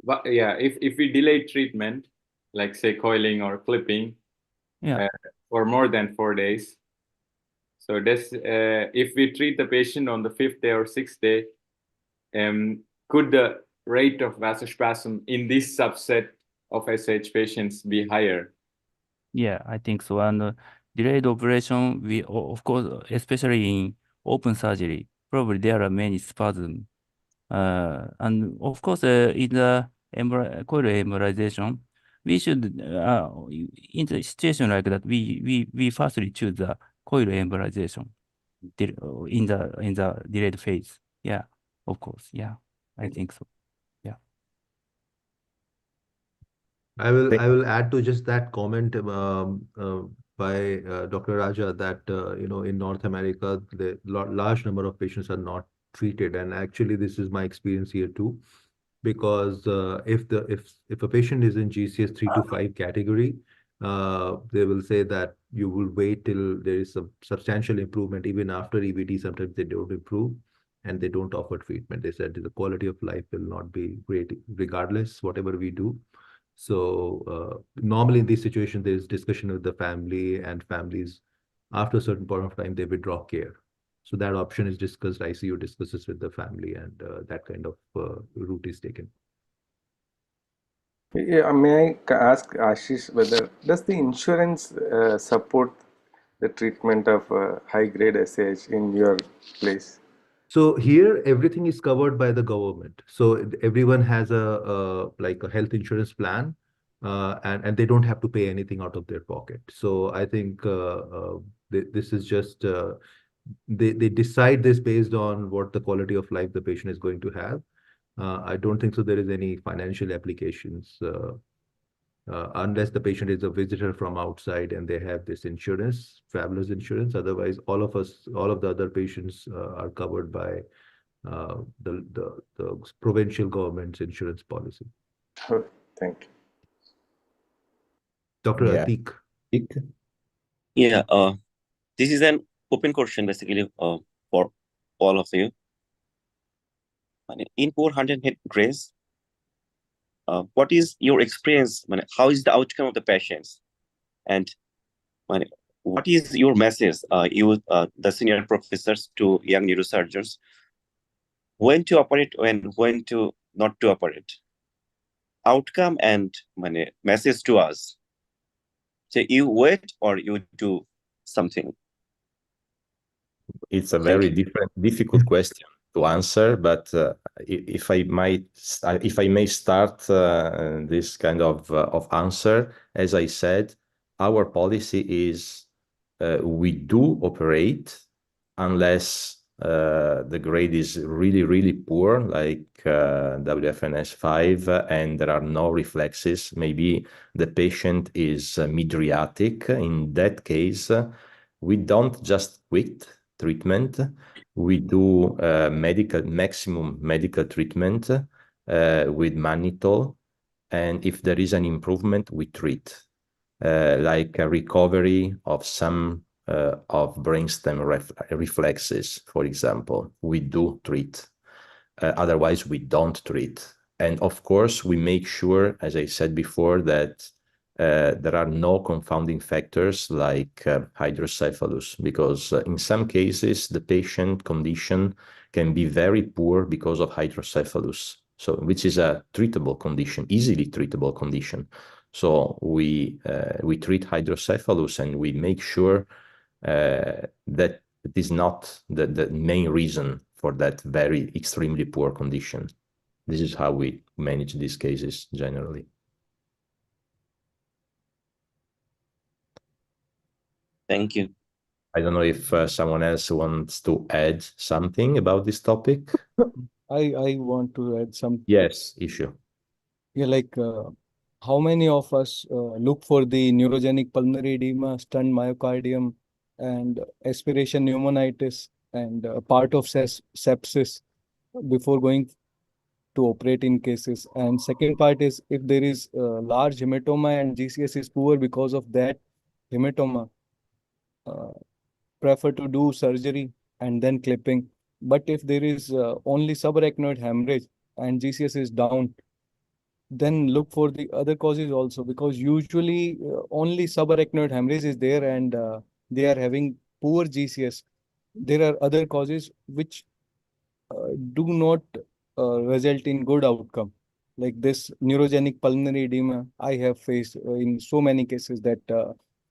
But yeah, if we delay treatment, like say coiling or clipping, Yeah. for more than 4 days, so this if we treat the patient on the 5th day or 6th day, could the rate of vasospasm in this subset of SH patients be higher? Yeah, I think so. And delayed operation, we of course, especially in open surgery, probably there are many spasms. And of course, in the coil embolization, we should, in the situation like that, we firstly choose the coil embolization in the delayed phase. Yeah, of course. Yeah, I think so. Yeah. I will add to just that comment by Dr. Raja that in North America the large number of patients are not treated, and actually this is my experience here too, because if a patient is in GCS 3 to 5 category, they will say that you will wait till there is a substantial improvement. Even after EVD, sometimes they don't improve and they don't offer treatment. They said the quality of life will not be great regardless whatever we do. So normally in this situation, there is discussion with the family, and families, after a certain point of time, they withdraw care. So that option is discussed. ICU discusses with the family, and that kind of route is taken. Yeah, may I ask Ashish whether does the insurance support the treatment of high-grade SAH in your place? So here, everything is covered by the government. So everyone has like a health insurance plan, and they don't have to pay anything out of their pocket. So I think this is just they decide this based on what the quality of life the patient is going to have. I don't think so there is any financial applications unless the patient is a visitor from outside and they have this insurance, traveler's insurance. Otherwise, all of the other patients are covered by the provincial government's insurance policy. Oh, thank you. Dr. Yeah. Atik. Yeah, This is an open question basically for all of you. In poor heart and head grace, what is your experience? How is the outcome of the patients? And what is your message, the senior professors, to young neurosurgeons? When to operate and when to not to operate? Outcome and message to us. So you wait or you do something? It's a Thank very you. difficult question to answer, but if I may start this kind of answer, as I said, our policy is we do operate unless the grade is really poor, like WFNS5, and there are no reflexes. Maybe the patient is mydriatic. In that case, we don't just quit treatment. We do maximum medical treatment with mannitol, and if there is an improvement, we treat, like a recovery of some of brainstem reflexes, for example. We do treat. Otherwise, we don't treat. And of course, we make sure, as I said before, that there are no confounding factors like hydrocephalus, because in some cases, the patient condition can be very poor because of hydrocephalus, so which is a treatable condition, easily treatable condition. So we treat hydrocephalus, and we make sure that it is not the main reason for that very extremely poor condition. This is how we manage these cases generally. Thank you. I don't know if someone else wants to add something about this topic. I want to add some. Yes, issue. Yeah, like how many of us look for the neurogenic pulmonary edema, stunned myocardium, and aspiration pneumonitis, and part of sepsis before going to operate in cases? And second part is, if there is large hematoma and GCS is poor because of that hematoma, prefer to do surgery and then clipping. But if there is only subarachnoid hemorrhage and GCS is down, then look for the other causes also, because usually only subarachnoid hemorrhage is there and they are having poor GCS. There are other causes which do not result in good outcome. Like this neurogenic pulmonary edema, I have faced in so many cases that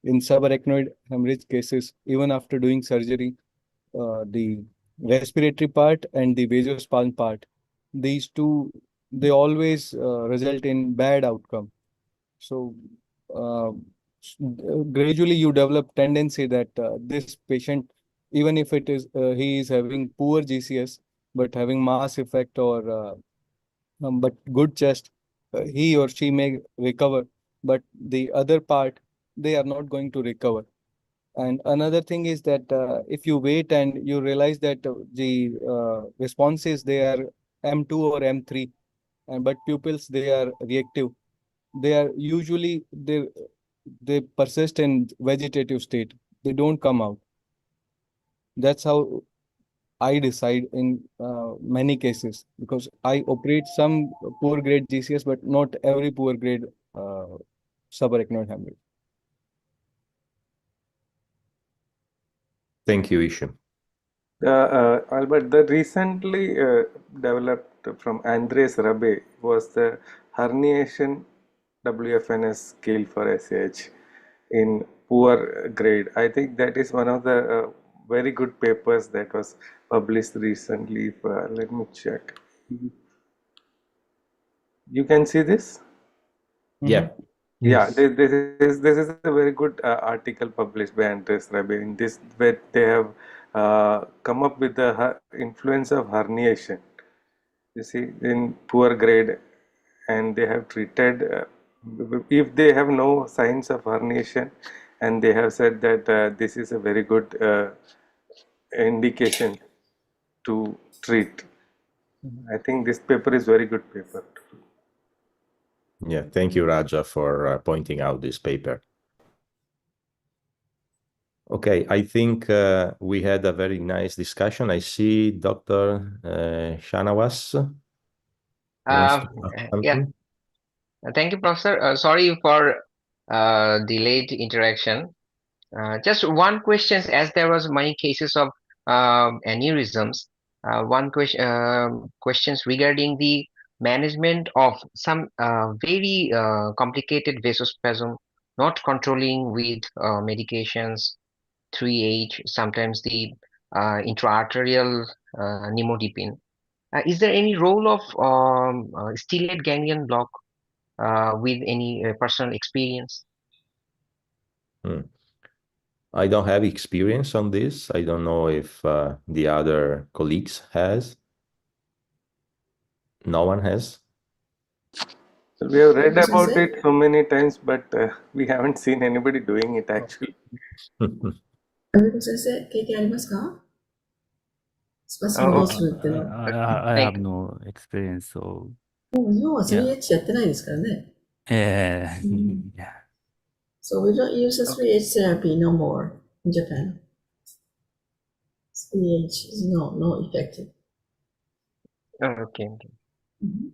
in subarachnoid hemorrhage cases, even after doing surgery, the respiratory part and the vasospasm part, these two, they always result in bad outcome. So gradually you develop tendency that this patient, even if it is he is having poor GCS but having mass effect or but good chest, he or she may recover, but the other part, they are not going to recover. And another thing is that if you wait and you realize that the responses, they are M2 or M3, and but pupils, they are reactive. They are usually, they persist in vegetative state. They don't come out. That's how I decide in many cases, because I operate some poor grade GCS, but not every poor grade subarachnoid hemorrhage. Thank you, Ishu. Albert, the recently developed from Andres Rabe was the herniation WFNS scale for SH in poor grade. I think that is one of the very good papers that was published recently. Let me check. You can see this? Yeah. Yeah, Yes. this is a very good article published by Andres Rabe. In this, where they have come up with the influence of herniation, you see, in poor grade, and they have treated if they have no signs of herniation, and they have said that this is a very good indication to treat. I think this paper is very good paper. Yeah, thank you, Raja, for pointing out this paper. Okay, I think we had a very nice discussion. I see Dr. Shanawaz wants to ask Yeah, something. thank you, Professor. Sorry for the late interaction. Just one question, as there was many cases of aneurysms. One question, questions regarding the management of some very complicated vasospasm, not controlling with medications, 3H, sometimes the intraarterial nimodipine. Is there any role of stellate ganglion block with any personal experience? I don't have experience on this. I don't know if the other colleagues has. No one has. So we have read Professor about Sir? it so many times, but we haven't seen anybody doing it actually. アメリカ先生、経験ありますか？スパスムどうするっていうの。I have Thank you. no experience, so もう日本は yeah. 3H やってないですからね。Yeah. So we don't use the 3H therapy no more in Japan. 3H is no effective. Okay. Mhm.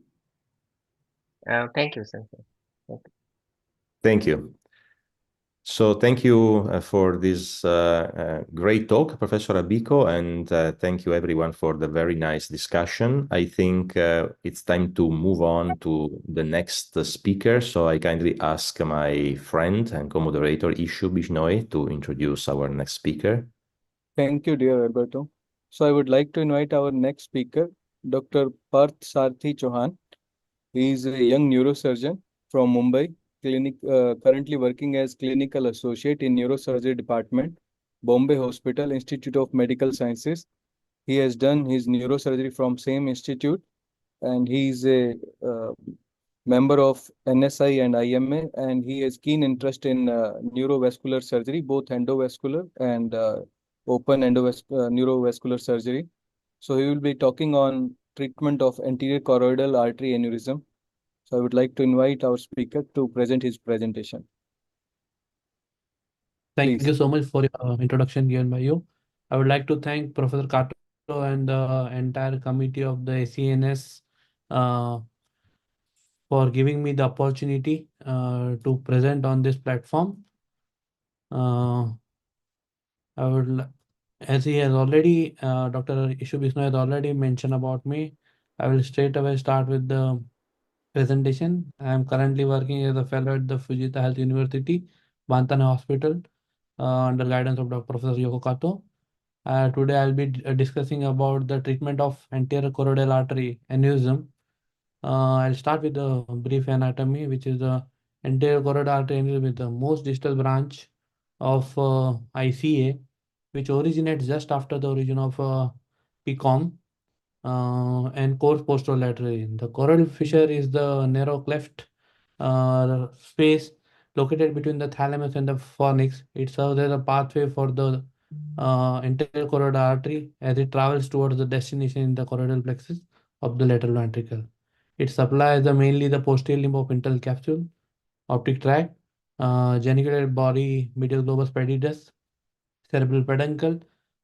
Thank you, sir. Thank you. So thank you for this great talk, Professor Abiko, and thank you everyone for the very nice discussion. I think it's time to move on to the next speaker. So I kindly ask my friend and co-moderator Ishu Bishnoi to introduce our next speaker. Thank you, dear Alberto. So I would like to invite our next speaker, Dr. Parth Sarthi Chauhan. He is a young neurosurgeon from Mumbai, currently working as clinical associate in neurosurgery department, Bombay Hospital, Institute of Medical Sciences. He has done his neurosurgery from same institute, and he is a member of NSI and IMA, and he has keen interest in neurovascular surgery, both endovascular and open neurovascular surgery. So he will be talking on treatment of anterior choroidal artery aneurysm. So I would like to invite our speaker to present his presentation. Thank Please. you so much for your introduction given by you. I would like to thank Professor Kato and the entire committee of the ACNS for giving me the opportunity to present on this platform. As he has already, Dr. Ishu Bishnoi has already mentioned about me, I will straight away start with the presentation. I am currently working as a fellow at the Fujita Health University, Bantana Hospital, under guidance of Dr. Professor Yoko Kato. Today I'll be discussing about the treatment of anterior choroidal artery aneurysm. I'll start with the brief anatomy, which is the anterior choroidal artery aneurysm is the most distal branch of ICA, which originates just after the origin of PCOM and course posterolaterally. The choroidal fissure is the narrow cleft space located between the thalamus and the fornix. It serves as a pathway for the anterior choroidal artery as it travels towards the destination in the choroidal plexus of the lateral ventricle. It supplies mainly the posterior limb of internal capsule, optic tract, geniculate body, medial globus pallidus, cerebral peduncle,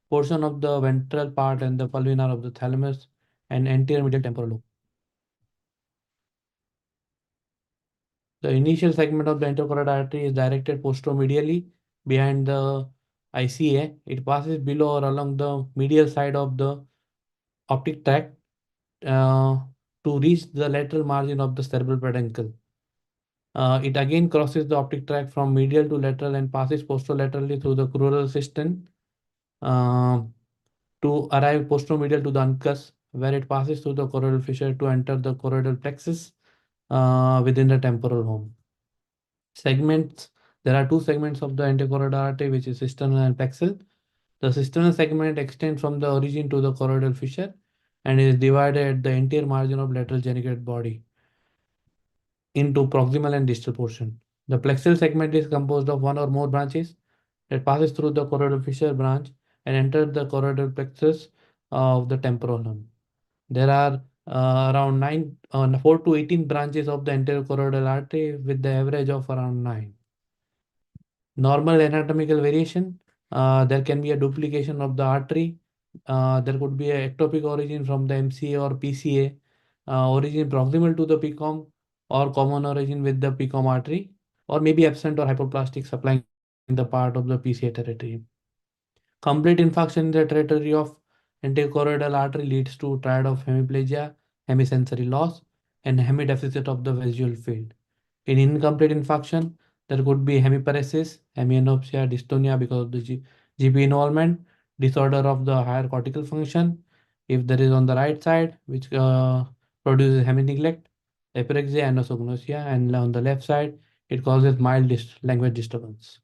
portion of the ventral part and the pulvinar of the thalamus, and anterior medial temporal lobe. The initial segment of the anterocoroidal artery is directed posteromedially behind the ICA. It passes below or along the medial side of the optic tract to reach the lateral margin of the cerebral peduncle. It again crosses the optic tract from medial to lateral and passes posterolaterally through the crural cistern to arrive posteromedial to the uncus, where it passes through the choroidal fissure to enter the choroidal plexus within the temporal home. Segments. There are two segments of the anterocoroidal artery, which is cisternal and plexal. The cisternal segment extends from the origin to the choroidal fissure and is divided at the anterior margin of lateral geniculate body into proximal and distal portion. The plexal segment is composed of one or more branches that passes through the choroidal fissure branch and enters the choroidal plexus of the temporal home. There are around 4 to 18 branches of the anterior choroidal artery with the average of around 9. Normal anatomical variation. There can be a duplication of the artery. There could be a ectopic origin from the MCA or PCA, origin proximal to the PCOM, or common origin with the PCOM artery, or maybe absent or hypoplastic supplying the part of the PCA territory. Complete infarction in the territory of anterochoroidal artery leads to triad of hemiplegia, hemisensory loss, and hemideficit of the visual field. In incomplete infarction, there could be hemiparesis, hemianopsia, dystonia because of the GP involvement, disorder of the higher cortical function. If there is on the right side, which produces hemi-neglect, epirexia, anosognosia, and on the left side, it causes mild language disturbance.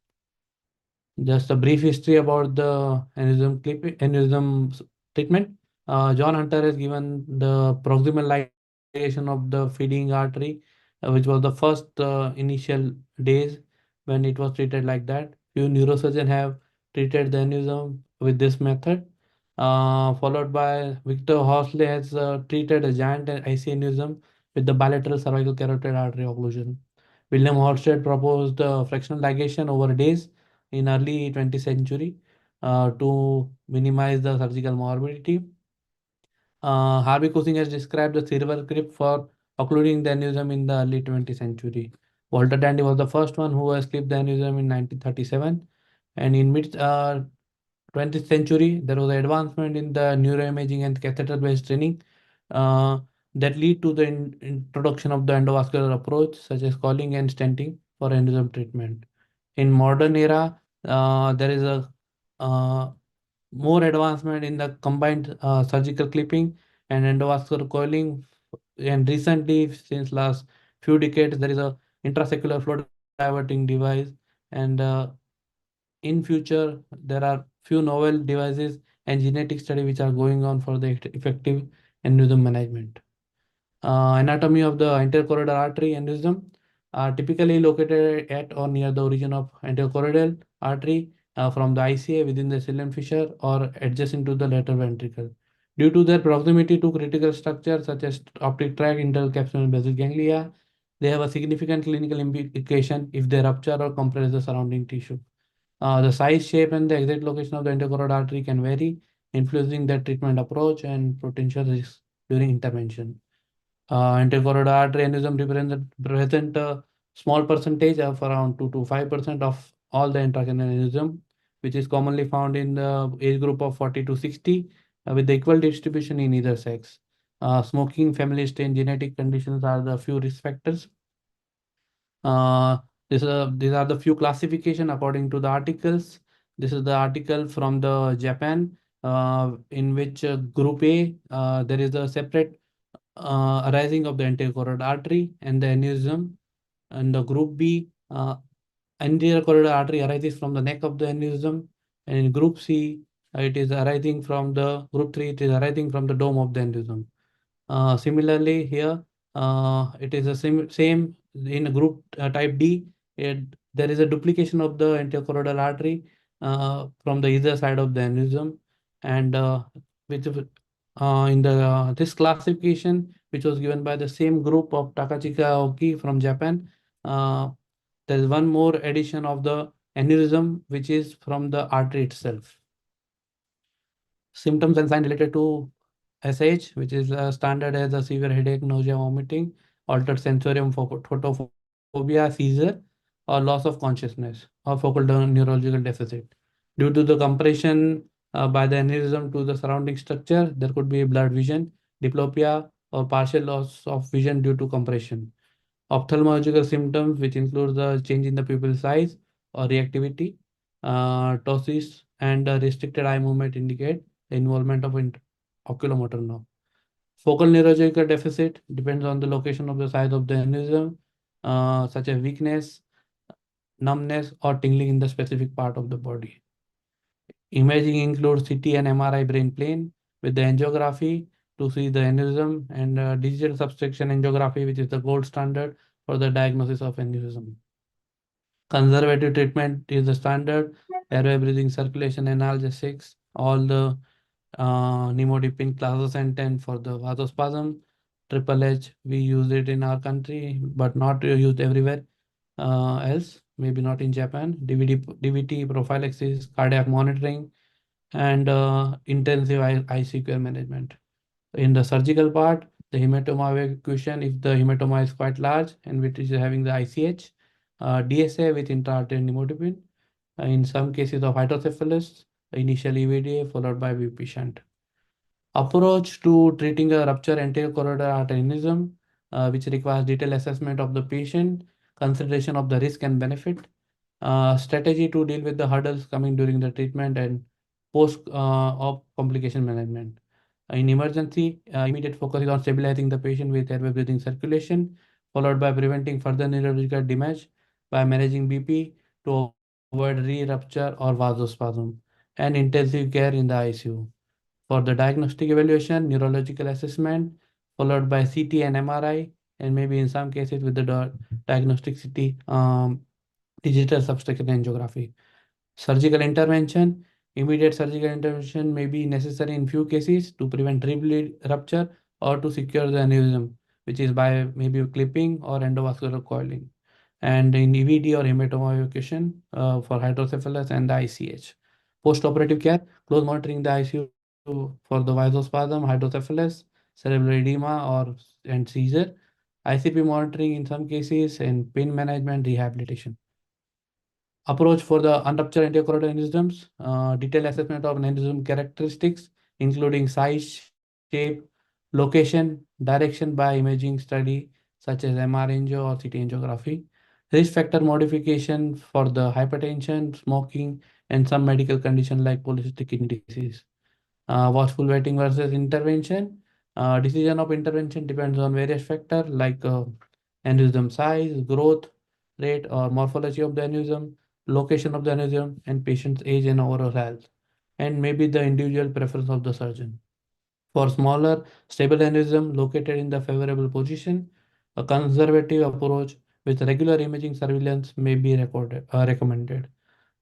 Just a brief history about the aneurysm treatment. John Hunter has given the proximal ligation of the feeding artery, which was the first initial days when it was treated like that. Few neurosurgeons have treated the aneurysm with this method. Followed by Victor Horsley has treated a giant IC aneurysm with the bilateral cervical carotid artery occlusion. William Horsted proposed fractional ligation over days in early 20th century to minimize the surgical morbidity. Harvey Cushing has described the cerebral crypt for occluding the aneurysm in the early 20th century. Walter Tandy was the first one who has clipped the aneurysm in 1937. And in mid 20th century, there was an advancement in the neuroimaging and catheter-based training that lead to the introduction of the endovascular approach, such as calling and stenting for aneurysm treatment. In modern era, there is a more advancement in the combined surgical clipping and endovascular coiling. And recently, since last few decades, there is a intrasecular flow diverting device. And in future, there are few novel devices and genetic study which are going on for the effective aneurysm management. Anatomy of the anterochoroidal artery aneurysm are typically located at or near the origin of anterochoroidal artery from the ICA within the cilium fissure or adjacent to the lateral ventricle. Due to their proximity to critical structures such as optic tract, internal capsule, and basal ganglia, they have a significant clinical implication if they rupture or compress the surrounding tissue. The size, shape, and the exact location of the anterochoroidal artery can vary, influencing their treatment approach and potential risks during intervention. Anterochoroidal artery aneurysm represent a small percentage of around 2 to 5% of all the intracranial aneurysm, which is commonly found in the age group of 40 to 60, with the equal distribution in either sex. Smoking, family history, and genetic conditions are the few risk factors. These are the few classification according to the articles. This is the article from the Japan, in which group A, there is a separate arising of the anterochoroidal artery and the aneurysm. And the group B, anterior choroidal artery arises from the neck of the aneurysm. And in group C, it is arising from the group 3, it is arising from the dome of the aneurysm. Similarly, here it is the same in group type D. There is a duplication of the anterochoroidal artery from the either side of the aneurysm, and in the this classification, which was given by the same group of Takachika from Japan, there is one more addition of the aneurysm, which is from the artery itself. Symptoms and signs related to SH, which is standard as a severe headache, nausea, vomiting, altered sensorium, photophobia, seizure, or loss of consciousness, or focal neurological deficit. Due to the compression by the aneurysm to the surrounding structure, there could be blood vision, diplopia, or partial loss of vision due to compression. Ophthalmological symptoms, which include the change in the pupil size or reactivity, ptosis, and restricted eye movement indicate the involvement of oculomotor nerve. Focal neurological deficit depends on the location of the size of the aneurysm, such as weakness, numbness, or tingling in the specific part of the body. Imaging includes CT and MRI brain plane with the angiography to see the aneurysm, and digital subtraction angiography, which is the gold standard for the diagnosis of aneurysm. Conservative treatment is the standard: airway, breathing, circulation, analgesics, all the nimodipine classes and 10 for the vasospasm. Triple H, we use it in our country, but not used everywhere else. maybe not in Japan, DVT prophylaxis, cardiac monitoring, and intensive ICU care management. In the surgical part, the hematoma evacuation, if the hematoma is quite large and which is having the ICH, DSA with intra-arterial nimodipine. In some cases of hydrocephalus, initial EVDA followed by BP shunt. Approach to treating a rupture anterior choroidal artery aneurysm, which requires detailed assessment of the patient, consideration of the risk and benefit, strategy to deal with the hurdles coming during the treatment, and post-op complication management. In emergency, immediate focus is on stabilizing the patient with airway breathing circulation, followed by preventing further neurological damage by managing BP to avoid re-rupture or vasospasm, and intensive care in the ICU. For the diagnostic evaluation, neurological assessment, followed by CT and MRI, and maybe in some cases with the diagnostic CT, digital substructure angiography. Surgical intervention, immediate surgical intervention may be necessary in few cases to prevent rib rupture or to secure the aneurysm, which is by maybe clipping or endovascular coiling. And in EVD or hematoma evacuation for hydrocephalus and the ICH. Post-operative care, close monitoring the ICU for the vasospasm, hydrocephalus, cerebral edema and seizure, ICP monitoring in some cases, and pain management rehabilitation. Approach for the unruptured anterior choroidal aneurysms, detailed assessment of aneurysm characteristics, including size, shape, location, direction by imaging study such as MR angio or CT angiography. Risk factor modification for the hypertension, smoking, and some medical condition like polycystic kidney disease. Watchful waiting versus intervention. Decision of intervention depends on various factors like aneurysm size, growth rate, or morphology of the aneurysm, location of the aneurysm, and patient's age and overall health, and maybe the individual preference of the surgeon. For smaller, stable aneurysm located in the favorable position, a conservative approach with regular imaging surveillance may be recommended.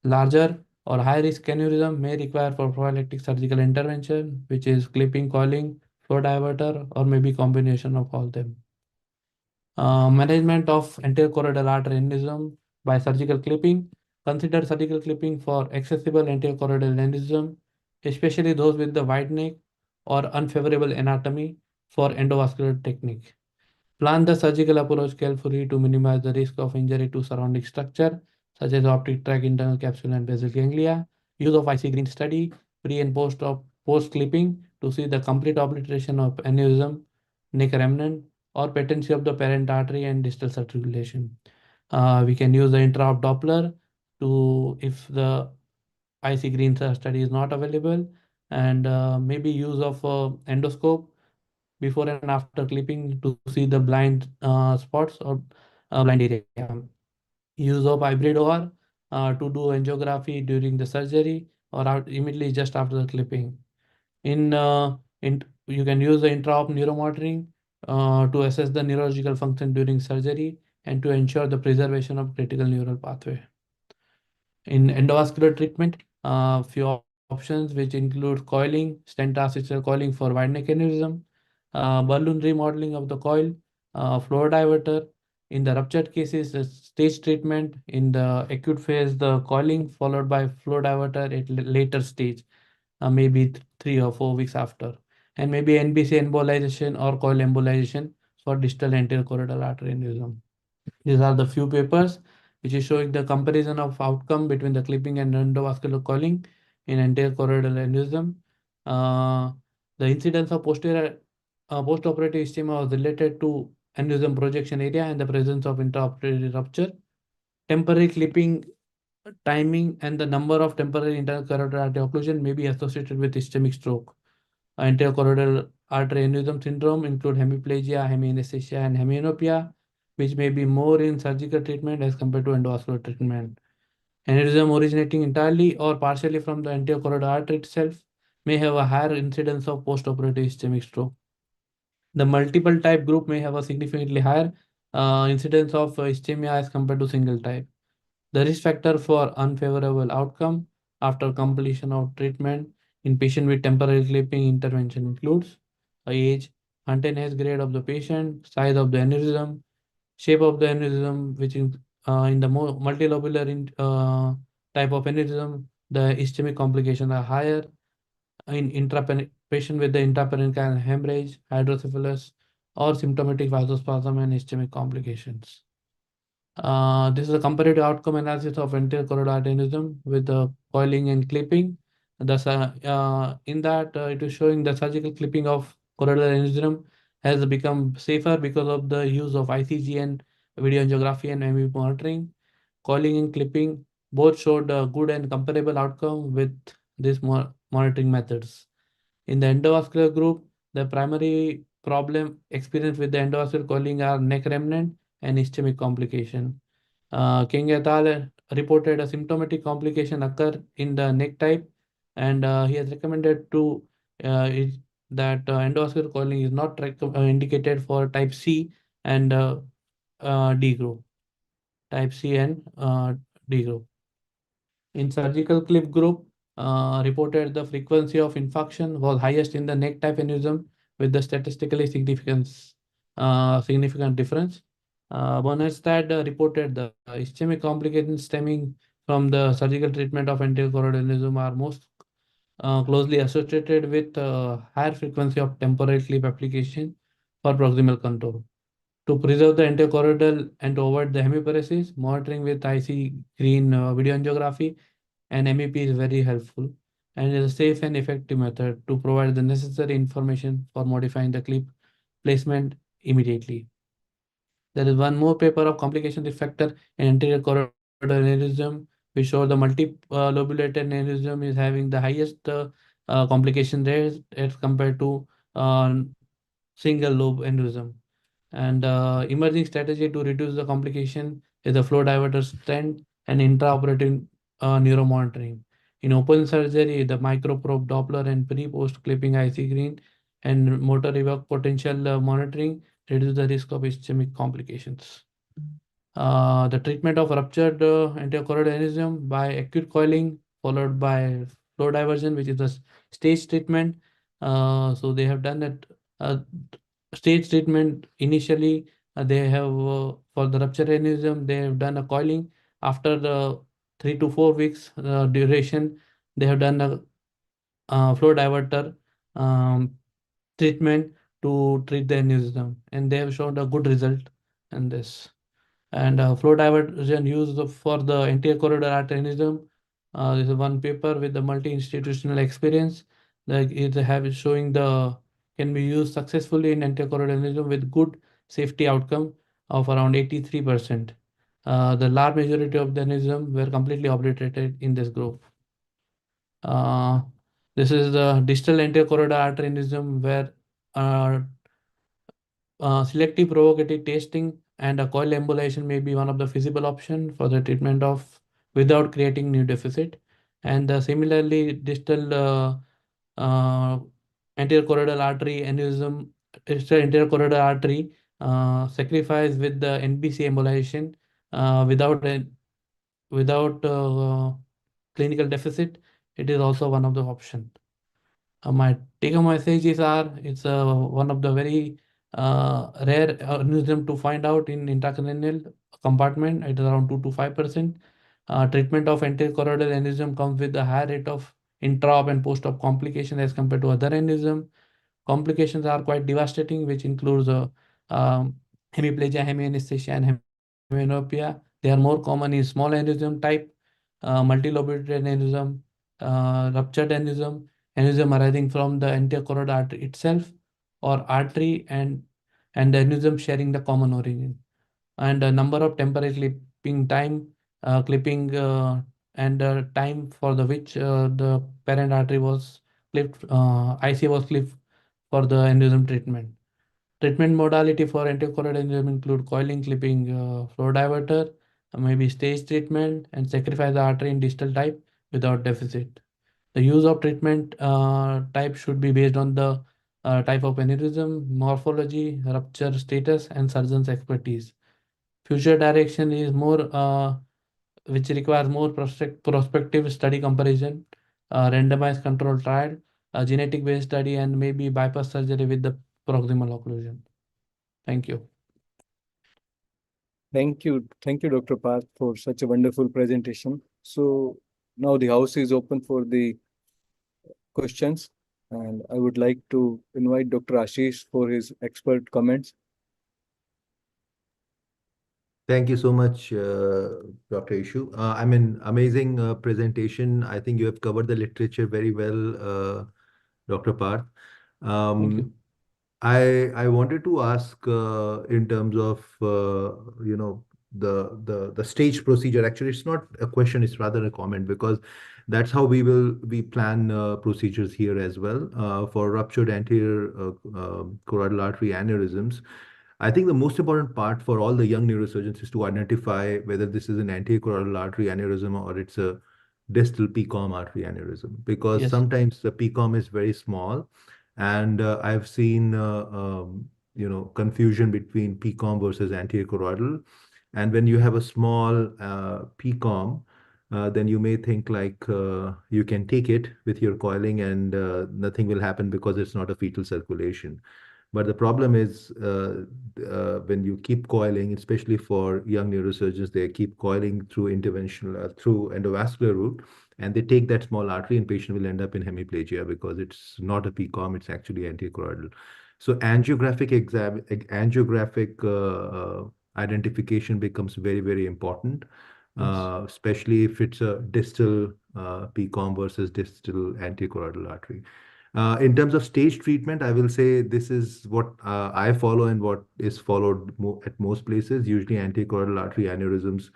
Larger or high-risk aneurysm may require for prophylactic surgical intervention, which is clipping, coiling, flow diverter, or maybe combination of all them. Management of anterior choroidal artery aneurysm by surgical clipping. Consider surgical clipping for accessible anterior choroidal aneurysm, especially those with the wide neck or unfavorable anatomy for endovascular technique. Plan the surgical approach carefully to minimize the risk of injury to surrounding structure, such as optic tract, internal capsule, and basal ganglia. Use of IC green study, pre and post clipping to see the complete obliteration of aneurysm, neck remnant, or patency of the parent artery and distal circulation. We can use the intra-op Doppler to, if the IC green study is not available, and maybe use of endoscope before and after clipping to see the blind spots or blind area. Use of hybrid OR to do angiography during the surgery or immediately just after the clipping. You can use the intra-op neuromonitoring to assess the neurological function during surgery and to ensure the preservation of critical neural pathway. In endovascular treatment, few options which include coiling, stent artificial coiling for wide neck aneurysm, balloon remodeling of the coil, flow diverter. In the ruptured cases, the stage treatment. In the acute phase, the coiling followed by flow diverter at later stage, maybe 3 or 4 weeks after. And maybe NBC embolization or coil embolization for distal anterior choroidal artery aneurysm. These are the few papers which is showing the comparison of outcome between the clipping and endovascular coiling in anterior choroidal aneurysm. The incidence of postoperative ischemia was related to aneurysm projection area and the presence of intraoperative rupture. Temporary clipping timing and the number of temporary internal carotid artery occlusion may be associated with ischemic stroke. Anterior choroidal artery aneurysm syndrome include hemiplegia, hemianesthesia, and hemianopia, which may be more in surgical treatment as compared to endovascular treatment. Aneurysm originating entirely or partially from the anterior choroidal artery itself may have a higher incidence of postoperative ischemic stroke. The multiple type group may have a significantly higher incidence of ischemia as compared to single type. The risk factor for unfavorable outcome after completion of treatment in patient with temporary clipping intervention includes age, Huntington's grade of the patient, size of the aneurysm, shape of the aneurysm, which in the multilobular type of aneurysm, the ischemic complications are higher. In patient with the intraparenchymal hemorrhage, hydrocephalus, or symptomatic vasospasm and ischemic complications. This is a comparative outcome analysis of anterior choroidal aneurysm with the coiling and clipping. In that, it is showing the surgical clipping of choroidal aneurysm has become safer because of the use of ICG and video angiography and MEP monitoring. Coiling and clipping both showed a good and comparable outcome with these monitoring methods. In the endovascular group, the primary problem experienced with the endovascular coiling are neck remnant and ischemic complication. King et al. Reported a symptomatic complication occur in the neck type, and he has recommended that endovascular coiling is not indicated for type C and D group. Type C and D group. In surgical clip group, reported the frequency of infarction was highest in the neck type aneurysm with the statistically significant difference. Bernstein reported the ischemic complications stemming from the surgical treatment of anterior choroidal aneurysm are most closely associated with higher frequency of temporal clip application for proximal control. To preserve the enterochoroidal and to avoid the hemiparesis, monitoring with IC green video angiography and MEP is very helpful and is a safe and effective method to provide the necessary information for modifying the clip placement immediately. There is one more paper of complication risk factor in anterior choroidal aneurysm. We show the multilobulated aneurysm is having the highest complication rate as compared to single lobe aneurysm. And emerging strategy to reduce the complication is the flow diverter stent and intraoperative neuromonitoring. In open surgery, the microprobe Doppler and pre-post clipping IC green and motor evok potential monitoring reduce the risk of ischemic complications. The treatment of ruptured anterior choroidal aneurysm by acute coiling followed by flow diversion, which is the stage treatment. So they have done that stage treatment. Initially, they have for the ruptured aneurysm, they have done a coiling. After the 3 to 4 weeks duration, they have done a flow diverter treatment to treat the aneurysm, and they have shown a good result in this. And flow diversion used for the anterior choroidal artery aneurysm. This is one paper with the multi-institutional experience that is showing the can be used successfully in anterior choroidal aneurysm with good safety outcome of around 83%. The large majority of the aneurysm were completely obliterated in this group. This is the distal anterior choroidal artery aneurysm where selective provocative testing and a coil embolization may be one of the feasible option for the treatment of without creating new deficit. And similarly, distal anterior choroidal artery aneurysm, distal anterior choroidal artery sacrifice with the NBC embolization without clinical deficit. It is also one of the option. My take-home messages are it's one of the very rare aneurysm to find out in intracranial compartment. It is around 2 to 5%. Treatment of anterior choroidal aneurysm comes with a higher rate of intra-op and post-op complication as compared to other aneurysm. Complications are quite devastating, which includes hemiplegia, hemianesthesia, and hemianopia. They are more common in small aneurysm type, multilobulated aneurysm, ruptured aneurysm, aneurysm arising from the anterior choroidal artery itself or artery and the aneurysm sharing the common origin. And the number of temporary clipping time, clipping and time for the which the parent artery was clipped, IC was clipped for the aneurysm treatment. Treatment modality for anterior choroidal aneurysm include coiling, clipping, flow diverter, maybe stage treatment, and sacrifice the artery in distal type without deficit. The use of treatment type should be based on the type of aneurysm, morphology, rupture status, and surgeon's expertise. Future direction is more, which requires more prospective study comparison, randomized control trial, a genetic-based study, and maybe bypass surgery with the proximal occlusion. Thank you. Thank you, Dr. Parth, for such a wonderful presentation. So now the house is open for the questions, and I would like to invite Dr. Ashish for his expert comments. Thank you so much, Dr. Ishu. I mean, amazing presentation. I think you have covered the literature very well, Dr. Parth. Thank you. I wanted to ask in terms of the stage procedure. Actually, it's not a question; it's rather a comment, because that's how we plan procedures here as well for ruptured anterior carotid artery aneurysms. I think the most important part for all the young neurosurgeons is to identify whether this is an anterior carotid artery aneurysm or it's a distal PCOM artery aneurysm, because Yes. sometimes the PCOM is very small, and I've seen confusion between PCOM versus anterior carotid. And when you have a small PCOM, then you may think like you can take it with your coiling and nothing will happen because it's not a fetal circulation. But the problem is when you keep coiling, especially for young neurosurgeons, they keep coiling through interventional, through endovascular route, and they take that small artery and patient will end up in hemiplegia because it's not a PCOM, it's actually antecarotid. So angiographic identification becomes very, very important, especially if it's a distal PCOM versus distal antecarotid artery. In terms of stage treatment, I will say this is what I follow and what is followed at most places. Usually antecarotid artery aneurysms,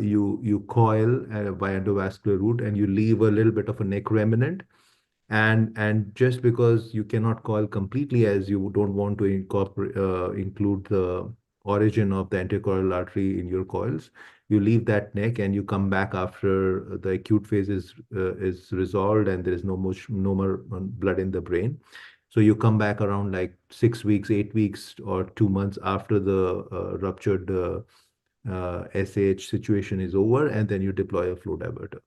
you coil by endovascular route and you leave a little bit of a neck remnant. And just because you cannot coil completely, as you don't want to include the origin of the antecarotid artery in your coils, you leave that neck and you come back after the acute phase is resolved and there is no more blood in the brain. So you come back around like 6 weeks, 8 weeks, or 2 months after the ruptured SAH situation is over, and then you deploy a flow diverter.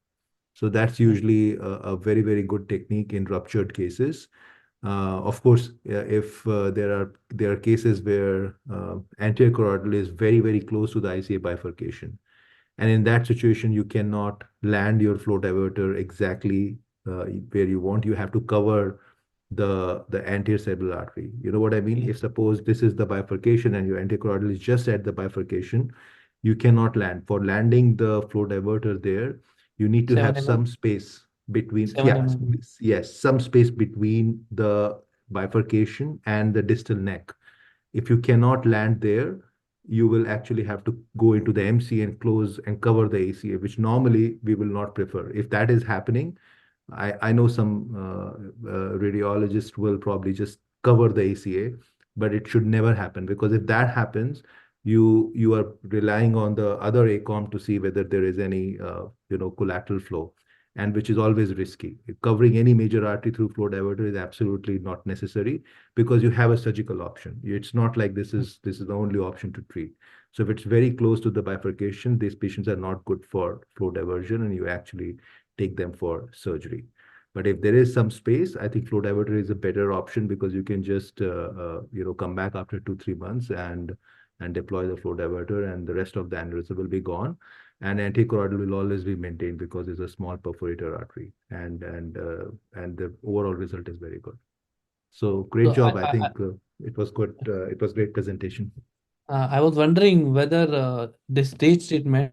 So that's usually a very, very good technique in ruptured cases. Of course, if there are cases where anterior carotid is very, very close to the ICA bifurcation, and in that situation, you cannot land your flow diverter exactly where you want. You have to cover the anterior cerebral artery. You know what I mean? If suppose this is the bifurcation and your anterior carotid is just at the bifurcation, you cannot land. For landing the flow diverter there, you need to have some space between, some space between the bifurcation and the distal neck. If you cannot land there, you will actually have to go into the MC and close and cover the ACA, which normally we will not prefer. If that is happening, I know some radiologists will probably just cover the ACA, but it should never happen, because if that happens, you are relying on the other ACOM to see whether there is any collateral flow, and which is always risky. Covering any major artery through flow diverter is absolutely not necessary, because you have a surgical option. It's not like this is the only option to treat. So if it's very close to the bifurcation, these patients are not good for flow diversion, and you actually take them for surgery. But if there is some space, I think flow diverter is a better option, because you can just come back after 2-3 months and deploy the flow diverter, and the rest of the aneurysm will be gone. And antecarotid will always be maintained because it's a small perforator artery, and the overall result is very good. So great job. I think it was good. It was great presentation. I was wondering whether the stage treatment,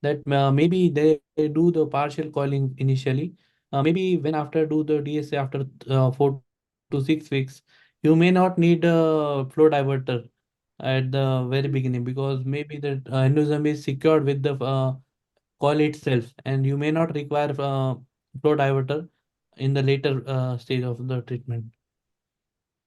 that maybe they do the partial coiling initially. Maybe when after do the DSA after 4 to 6 weeks, you may not need a flow diverter at the very beginning, because maybe the aneurysm is secured with the coil itself, and you may not require flow diverter in the later stage of the treatment.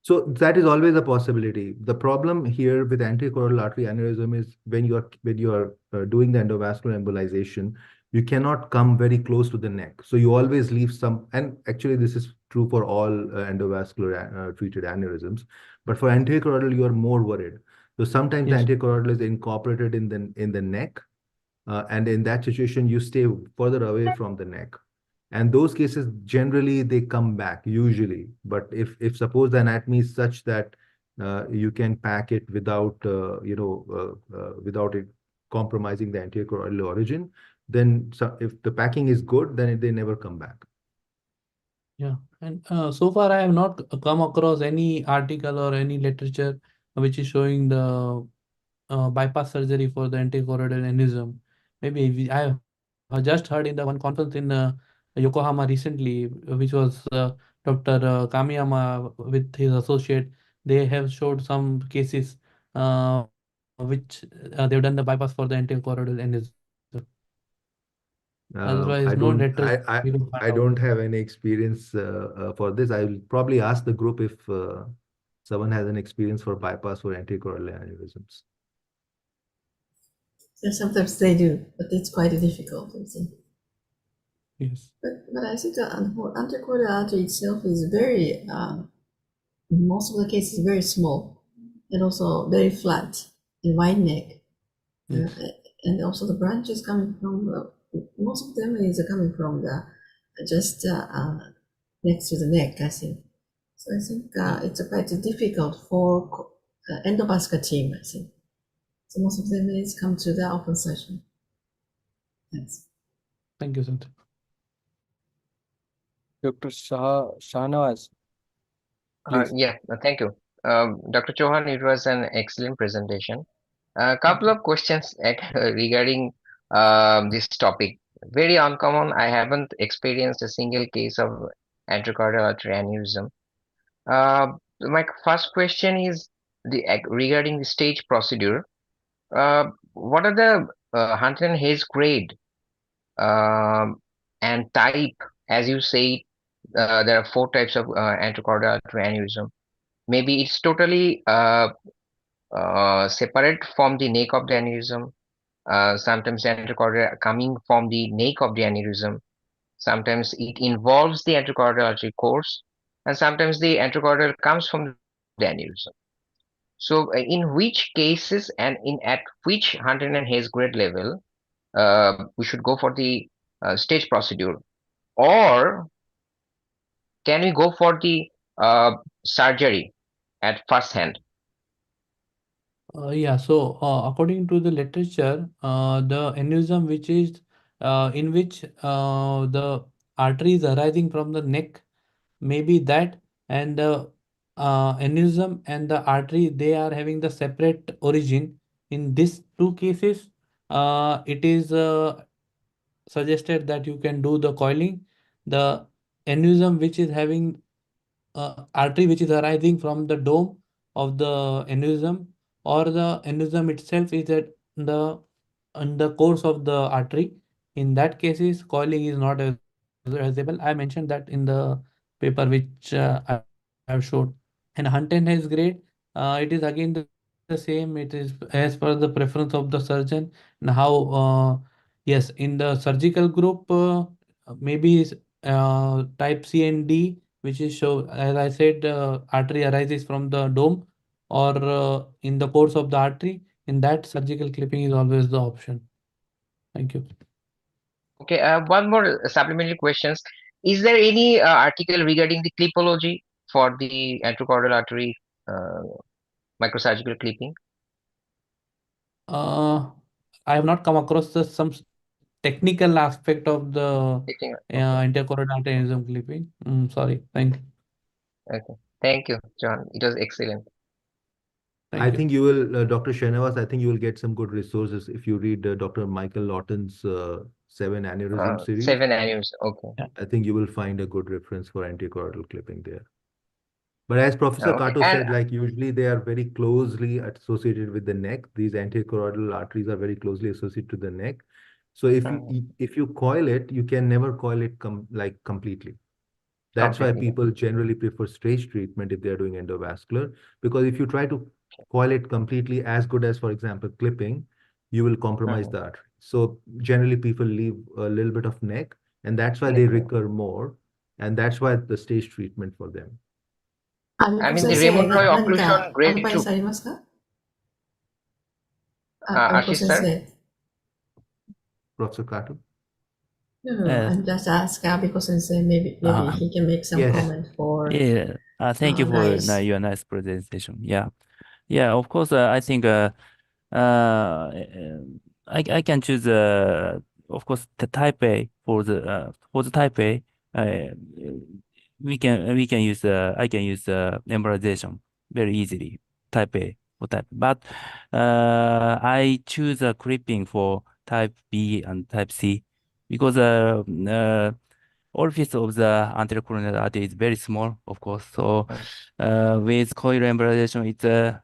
So that is always a possibility. The problem here with antecarotid artery aneurysm is when you are doing the endovascular embolization, you cannot come very close to the neck. So you always leave some, and actually this is true for all endovascular treated aneurysms. But for antecarotid, you are more worried. So sometimes the antecarotid is incorporated in the neck, and in that situation, you stay further away from the neck. And those cases, generally, they come back, usually. But if suppose the anatomy is such that you can pack it without, without it compromising the anterior choroidal origin, then if the packing is good, then they never come back. Yeah, and so far I have not come across any article or any literature which is showing the bypass surgery for the antichoroidal aneurysm. Maybe I have just heard in the one conference in Yokohama recently, which was Dr. Kamiyama with his associate. They have showed some cases which they've done the bypass for the antichoroidal aneurysm. Otherwise, I no don't letters we could find I out. don't have any experience for this. I will probably ask the group if someone has an experience for bypass for antichoroidal aneurysms. So sometimes they do, but it's quite difficult, I think. Yes. But I think the antichoroidal artery itself is very, in most of the cases, very small and also very flat and wide neck. Yes. And also the branches coming from, most of them is coming from the just next to the neck, I think. So I think it's quite difficult for endovascular team, I think. So most of them is come to the open session. Thanks. Thank you, Santa. Dr. Shahnawaz, please. Yeah, thank you. Dr. Chauhan, it was an excellent presentation. A couple of questions regarding this topic. Very uncommon. I haven't experienced a single case of anterochoroidal artery aneurysm. My first question is regarding the stage procedure. What are the Huntington Hayes grade and type? As you say, there are 4 types of anterochoroidal artery aneurysm. Maybe it's totally separate from the neck of the aneurysm. Sometimes anterochoroidal coming from the neck of the aneurysm. Sometimes it involves the anterochoroidal artery course, and sometimes the anterochoroidal comes from the aneurysm. So, in which cases and at which Huntington Hayes grade level we should go for the stage procedure, or can we go for the surgery at first hand? Yeah, so according to the literature, the aneurysm which is in which the artery is arising from the neck, maybe that, and the aneurysm and the artery, they are having the separate origin. In these 2 cases, it is suggested that you can do the coiling. The aneurysm which is having artery which is arising from the dome of the aneurysm, or the aneurysm itself is at the on the course of the artery. In that cases, coiling is not advisable. I mentioned that in the paper which I have showed. And Huntington Hayes grade, it is again the same. It is as per the preference of the surgeon and how. Yes, in the surgical group, maybe type C and D, which is show, as I said, artery arises from the dome or in the course of the artery. In that, surgical clipping is always the option. Thank you. Okay, one more supplementary questions. Is there any article regarding the clipology for the anterochoroidal artery microsurgical clipping? I have not come across some technical aspect of the interchoroidal artery aneurysm clipping. Sorry, thank you. Okay, thank you, John. It was excellent. I think you will, Dr. Shahnawaz, I think you will get some good resources if you read Dr. Michael Lawton's 7 aneurysm series. 7 aneurysm, okay. I think you will find a good reference for antichoroidal clipping there. But as Professor Kato said, like usually they are very closely associated with the neck. These antichoroidal arteries are very closely associated to the neck. So if you coil it, you can never coil it completely. That's why people generally prefer stage treatment if they're doing endovascular, because if you try to coil it completely as good as, for example, clipping, you will compromise the artery. So generally people leave a little bit of neck, and that's why they recur more. And that's why the stage treatment for them. I mean, the rheumatoid occlusion grade 2. Ashish sir? Professor Kato? No, I'm just asking because maybe he can make some comment for. Yeah, Thank you Oh, for nice. your nice presentation. Yeah, yeah. Of course, I think I can choose of course the type A for the type A. Uh, we can use I can use embolization very easily type A for type, but I choose clipping for type B and type C because orifice of the anterior coronary artery is very small, of course. So with coil embolization,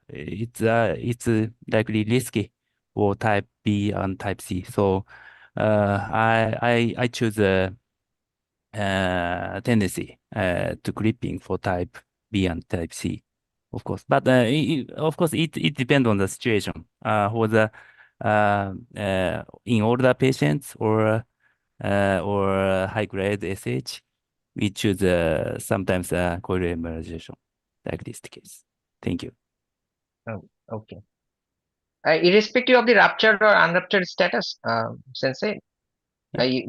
it's likely risky for type B and type C. So I choose a tendency to clipping for type B and type C, of course. But of course, it depends on the situation. For the in older patients or high grade SH, we choose sometimes coil embolization, like this case. Thank you. Oh, okay. Irrespective of the ruptured or unruptured status, Sensei,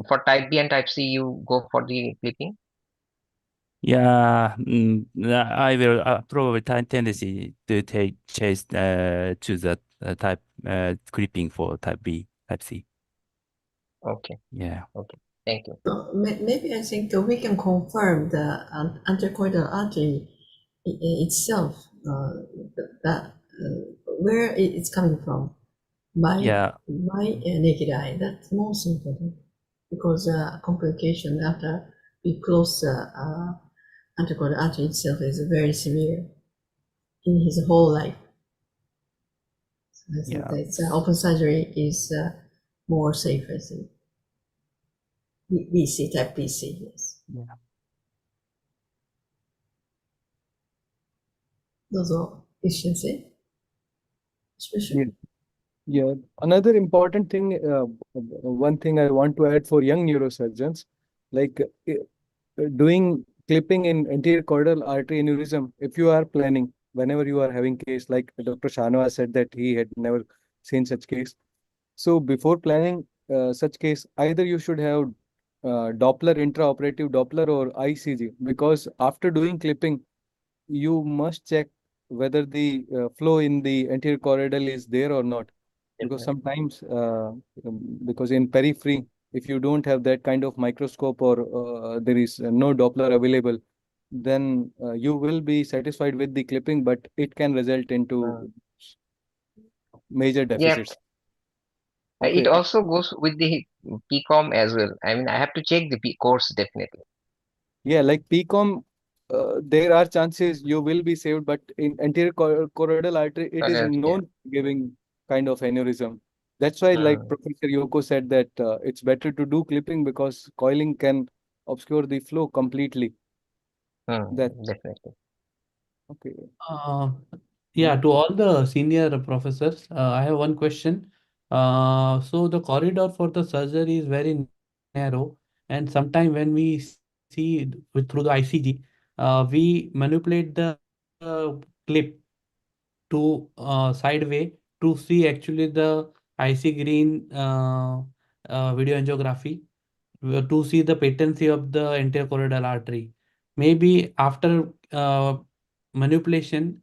for type B and type C, you go for the clipping? Yeah, I will probably tendency to choose the type clipping for type B, type C. Okay. Yeah. Okay. Thank you. So maybe I think we can confirm the anteroidal artery itself, that where it's coming from by naked eye. That's most important because complication after we close the anteroidal artery itself is very severe in his whole life. So I think that open surgery is more safe, I think. BC, type BC, yes. Yeah. どうぞ、一瞬先。Special. Yeah. Another important thing, one thing I want to add for young neurosurgeons, like doing clipping in anterior choroidal artery aneurysm, if you are planning, whenever you are having case, like Dr. Shanwa said that he had never seen such case. So before planning such case, either you should have Doppler, intraoperative Doppler or ICG, because after doing clipping, you must check whether the flow in the anterior choroidal is there or not. Because sometimes, because in periphery, if you don't have that kind of microscope or there is no Doppler available, then you will be satisfied with the clipping, but it can result into major deficits. Okay. It also goes with the PCOM as well. I mean, I have to check the course definitely. Yeah, like PCOM, there are chances you will be saved, but in anterior choroidal artery, it is known giving kind of aneurysm. That's why, like Professor Yoko said, that it's better to do clipping because coiling can obscure the flow completely. Definitely. Okay. Yeah, to all the senior professors, I have one question. So the corridor for the surgery is very narrow, and sometimes when we see through the ICG, we manipulate the clip to sideway to see actually the IC green video angiography to see the patency of the anterior choroidal artery. Maybe after manipulation,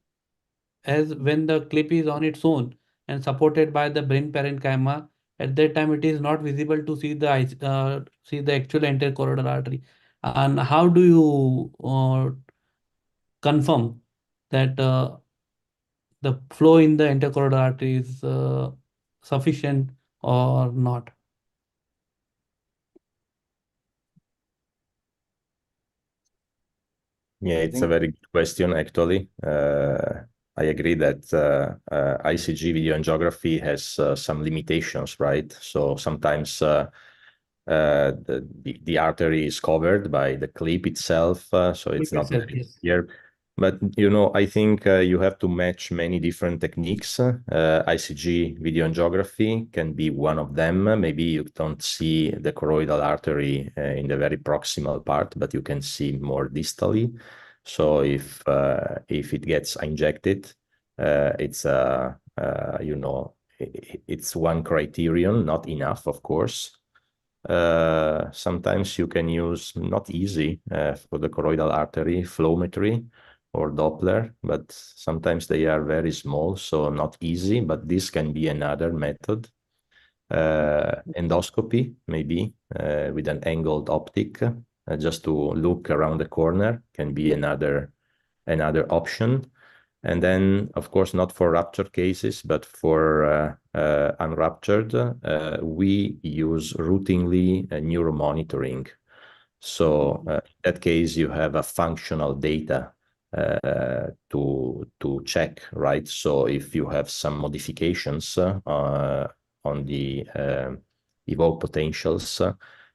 as when the clip is on its own and supported by the brain parenchyma, at that time it is not visible to see the actual anterior choroidal artery. And how do you confirm that the flow in the anterior choroidal artery is sufficient or not? Yeah, it's a very good question, actually. I agree that ICG video angiography has some limitations, right? So sometimes the artery is covered by the clip itself, so it's not very clear. But, you know, I think you have to match many different techniques. ICG video angiography can be one of them. Maybe you don't see the choroidal artery in the very proximal part, but you can see more distally. So if it gets injected, it's you know, it's one criterion, not enough, of course. Sometimes you can use, not easy, for the choroidal artery flowmetry, or Doppler, but sometimes they are very small, so not easy, but this can be another method. Endoscopy, maybe with an angled optic, just to look around the corner, can be another option. And then, of course, not for ruptured cases, but for unruptured, we use routinely neuromonitoring. So in that case, you have a functional data to check, right? So if you have some modifications on the evoked potentials,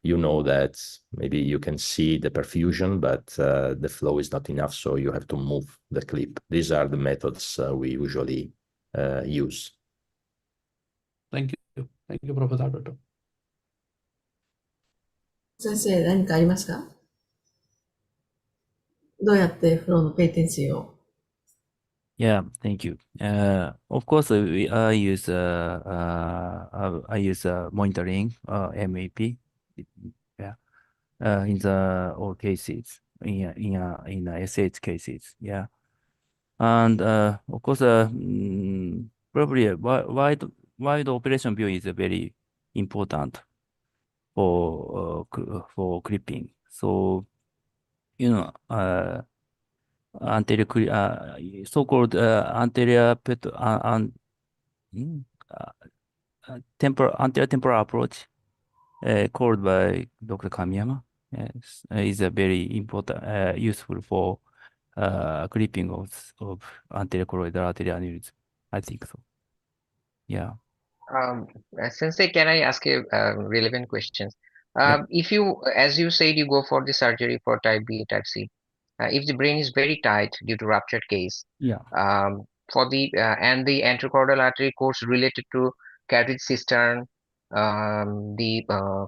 you know that maybe you can see the perfusion, but the flow is not enough, so you have to move the clip. These are the methods we usually use. Thank you. Thank you, Professor Alberto. 先生、何かありますか？どうやってフローのペイテンシーを Yeah, thank you. Of course, I use monitoring MAP. Yeah, in the all cases in SH cases. Yeah, and of course, probably a wide operation view is very important for clipping. So anterior so-called anterior temporal approach called by Dr. Kamiyama is a very important useful for clipping of anterior choroidal artery aneurysm. I think so. Yeah. Sensei, can I ask a relevant question? If you, as you said, you go for the surgery for type B, type C, if the brain is very tight due to ruptured case, Yeah. for the and the anterochordal artery course related to carotid cistern, the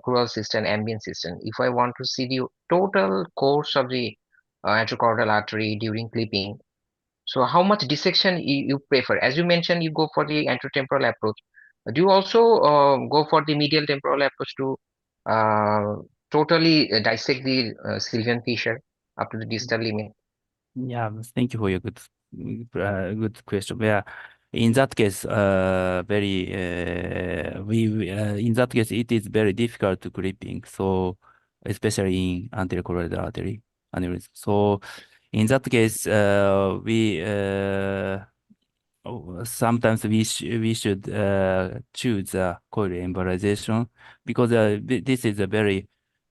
crural cistern, ambient cistern. If I want to see the total course of the anterochordal artery during clipping, so how much dissection you prefer? As you mentioned, you go for the anterotemporal approach. Do you also go for the medial temporal approach to totally dissect the Sylvian fissure up to the distal limit? Yeah, thank you for your good question. Yeah, in that case, in that case it is very difficult to clipping. So especially in anterior choroidal artery aneurysm. So in that case, sometimes we should choose a coil embolization because this is a very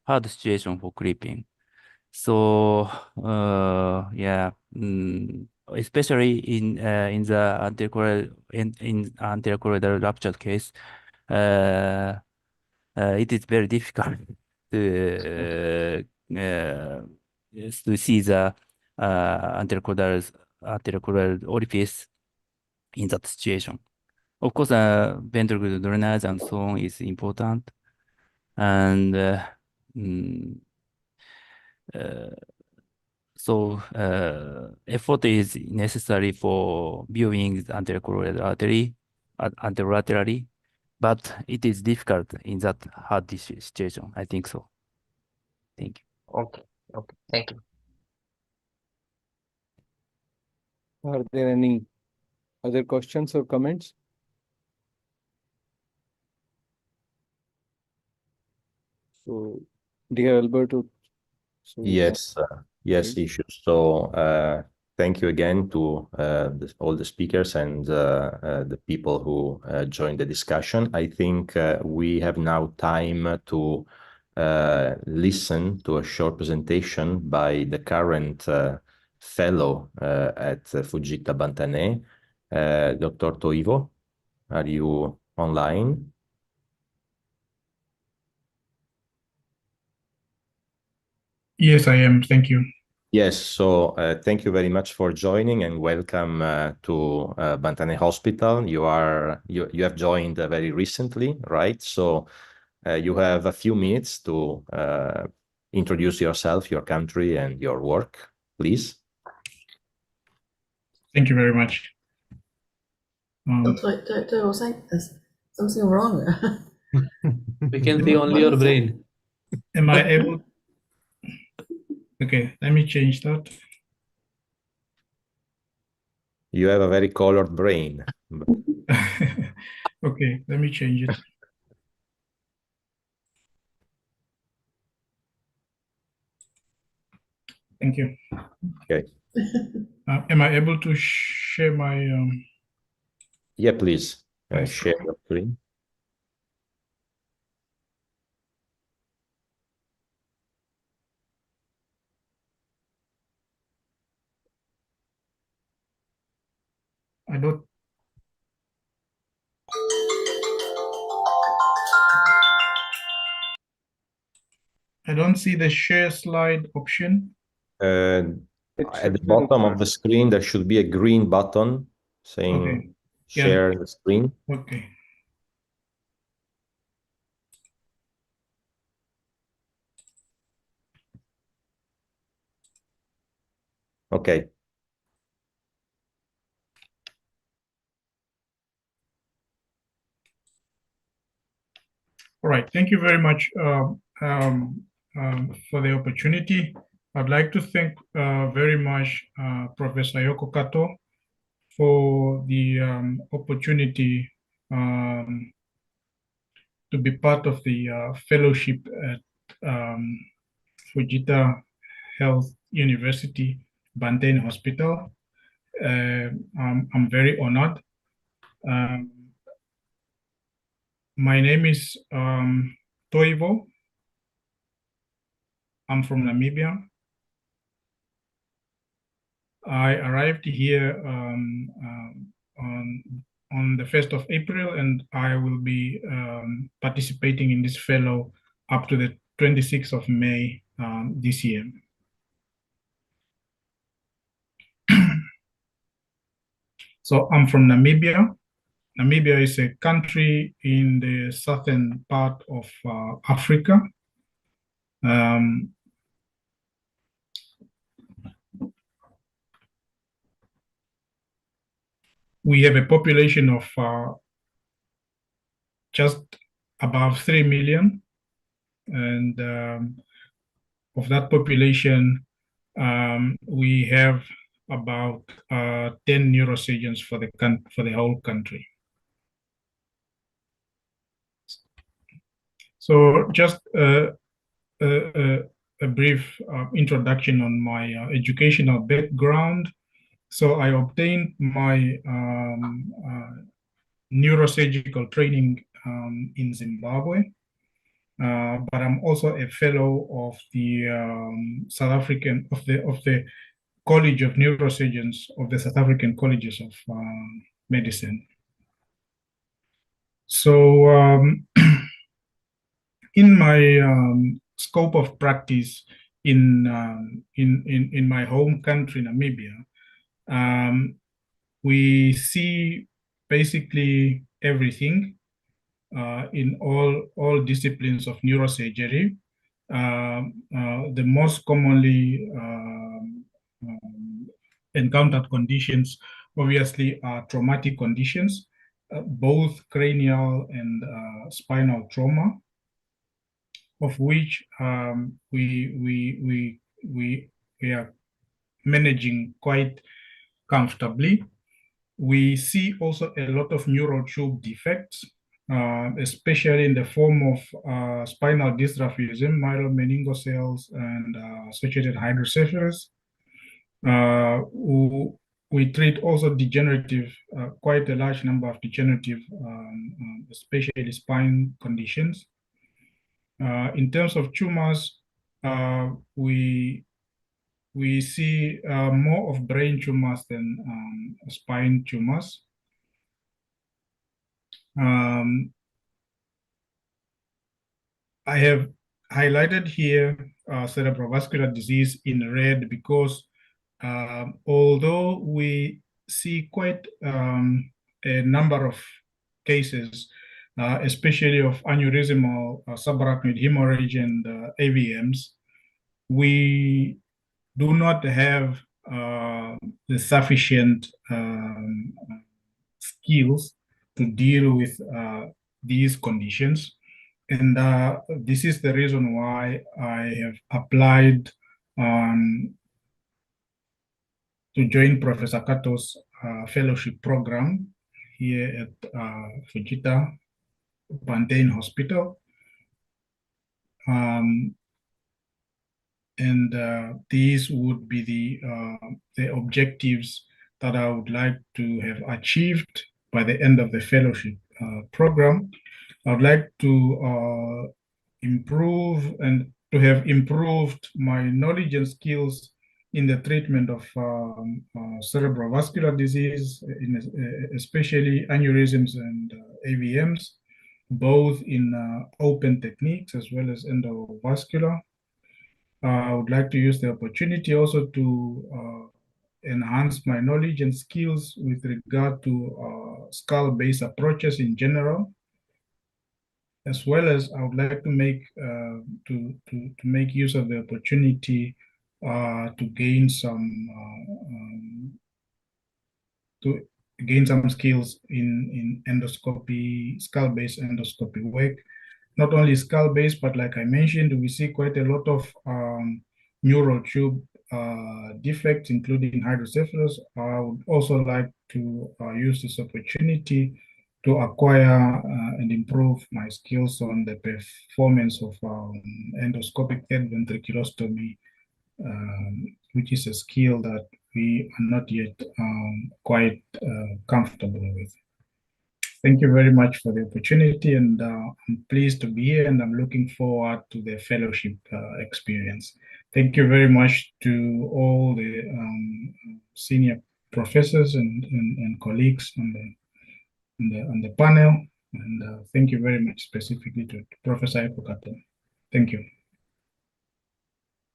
hard situation for clipping. So yeah, especially in the anterior choroidal ruptured case, it is very difficult to see the anterior choroidal orifice in that situation. Of course, ventricular drainage and so on is important, and so effort is necessary for viewing the anterior choroidal artery anterolaterally, but it is difficult in that hard situation. I think so. Thank you. Okay. Okay. Thank you. Are there any other questions or comments? So, dear Alberto. So, Yes, yes, issues. So thank you again to all the speakers and the people who joined the discussion. I think we have now time to listen to a short presentation by the current fellow at Fujita Bantané, Dr. Toivo. Are you online? Yes, I am. Thank you. Yes, so thank you very much for joining and welcome to Bantané Hospital. You have joined very recently, right? So you have a few minutes to introduce yourself, your country, and your work, please. Thank you very much. Something wrong. We can see only your brain. Am I able? Okay, let me change that. You have a very colored brain. Okay, let me change it. Thank you. Okay. Am I able to share my? Yeah, please share your screen. I don't see the share slide option. At the bottom of the screen, there should be a green button saying share the screen. Okay. Okay. All right. Thank you very much for the opportunity. I'd like to thank very much Professor 𝑦𝒂𝒂𝒓𝒂𝒂 for the opportunity to be part of the fellowship at Fujita Health University, Banten Hospital. I'm very honored. My name is 𝒂𝒂𝒔𝒂𝒓𝒂𝒂. I'm from Namibia. I arrived here on the 1st of April, and I will be participating in this fellow up to the 26th of May this year. So I'm from Namibia. Namibia is a country in the southern part of Africa. We have a population of just above 3 million. And of that population, we have about 10 neurosurgeons for the whole country. So just a brief introduction on my educational background. So I obtained my neurosurgical training in Zimbabwe, but I'm also a fellow of the South African of the College of Neurosurgeons of the South African Colleges of Medicine. So in my scope of practice in my home country, Namibia, we see basically everything in all disciplines of neurosurgery. The most commonly encountered conditions obviously are traumatic conditions, both cranial and spinal trauma, of which we are managing quite comfortably. We see also a lot of neural tube defects, especially in the form of spinal dystrophism, myelomeningocele, and associated hydrocephalus. We treat also degenerative, quite a large number of degenerative, especially spine conditions. In terms of tumors, we see more of brain tumors than spine tumors. I have highlighted here cerebrovascular disease in red because although we see quite a number of cases, especially of aneurysmal subarachnoid hemorrhage and AVMs, we do not have the sufficient skills to deal with these conditions. And this is the reason why I have applied to join Professor Kato's fellowship program here at Fujita Bantein Hospital. And these would be the objectives that I would like to have achieved by the end of the fellowship program. I would like to improve and to have improved my knowledge and skills in the treatment of cerebral vascular disease, especially aneurysms and AVMs, both in open techniques as well as endovascular. I would like to use the opportunity also to enhance my knowledge and skills with regard to skull-based approaches in general, as well as I would like to make use of the opportunity to gain some skills in endoscopy, skull-based endoscopy work. Not only skull-based, but like I mentioned, we see quite a lot of neural tube defects, including hydrocephalus. I would also like to use this opportunity to acquire and improve my skills on the performance of endoscopic third ventriculostomy, which is a skill that we are not yet quite comfortable with. Thank you very much for the opportunity, and I'm pleased to be here, and I'm looking forward to the fellowship experience. Thank you very much to all the senior professors and colleagues on the panel, and thank you very much specifically to Professor 𝒂𝒂𝒂𝒓. Thank you.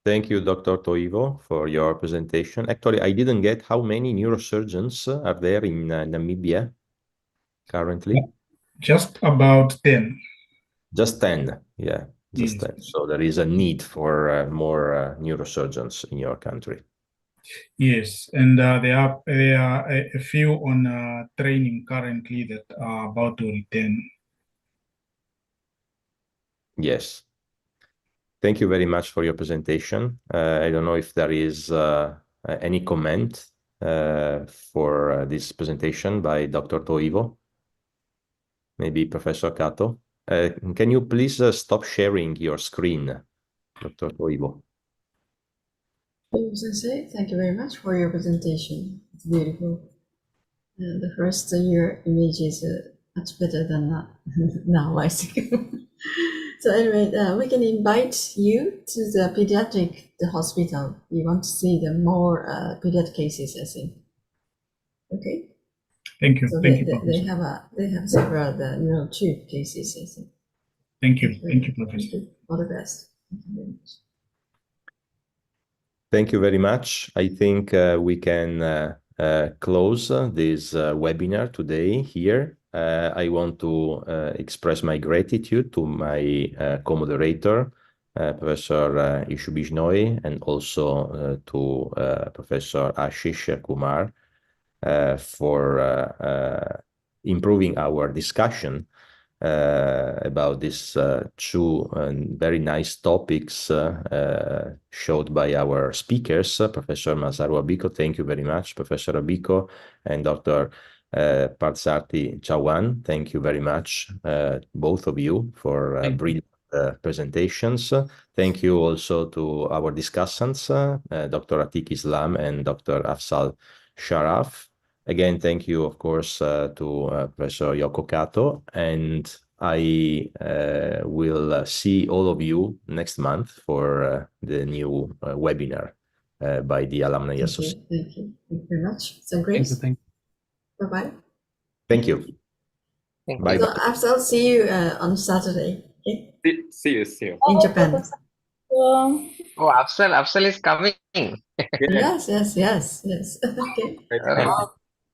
Thank you, Dr. Toivo, for your presentation. Actually, I didn't get how many neurosurgeons are there in Namibia currently? Just about 10. Just 10, yeah, just Yes. 10. So there is a need for more neurosurgeons in your country. Yes, and there are a few on training currently that are about to return. Yes. Thank you very much for your presentation. I don't know if there is any comment for this presentation by Dr. Toivo. Maybe Professor Kato. Can you please stop sharing your screen, Dr. Toivo? Sensei, thank you very much for your presentation. It's beautiful. The first year image is much better than now, I think. So anyway, we can invite you to the pediatric hospital. You want to see the more pediatric cases, I think. Okay. Thank you. So Thank you, they Professor. have several neural tube cases, I think. Thank you. Thank you, Professor. Thank you. All the best. Thank you very much. Thank you very much. I think we can close this webinar today here. I want to express my gratitude to my co-moderator, Professor Ishu Bishnoi, and also to Professor Ashish Kumar for improving our discussion about these two very nice topics showed by our speakers, Professor Masaru Abiko. Thank you very much, Professor Abiko, and Dr. Partsarthi Chawan. Thank you very much, both of you, for brilliant presentations. Thank you also to our discussants, Dr. Atiq Islam and Dr. Afzal Sharaf. Again, thank you, of course, to Professor Yoko Kato, and I will see all of you next month for the new webinar by the Alumni Association. Thank you. Thank you very much. So great. Thank you. Bye-bye. Thank you. Thank Bye. you. So I'll see you on Saturday. Okay? See you. In Japan. Oh, Afzal is coming. Yes. Okay.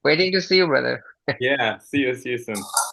Waiting to see you, brother. Yeah, see you soon.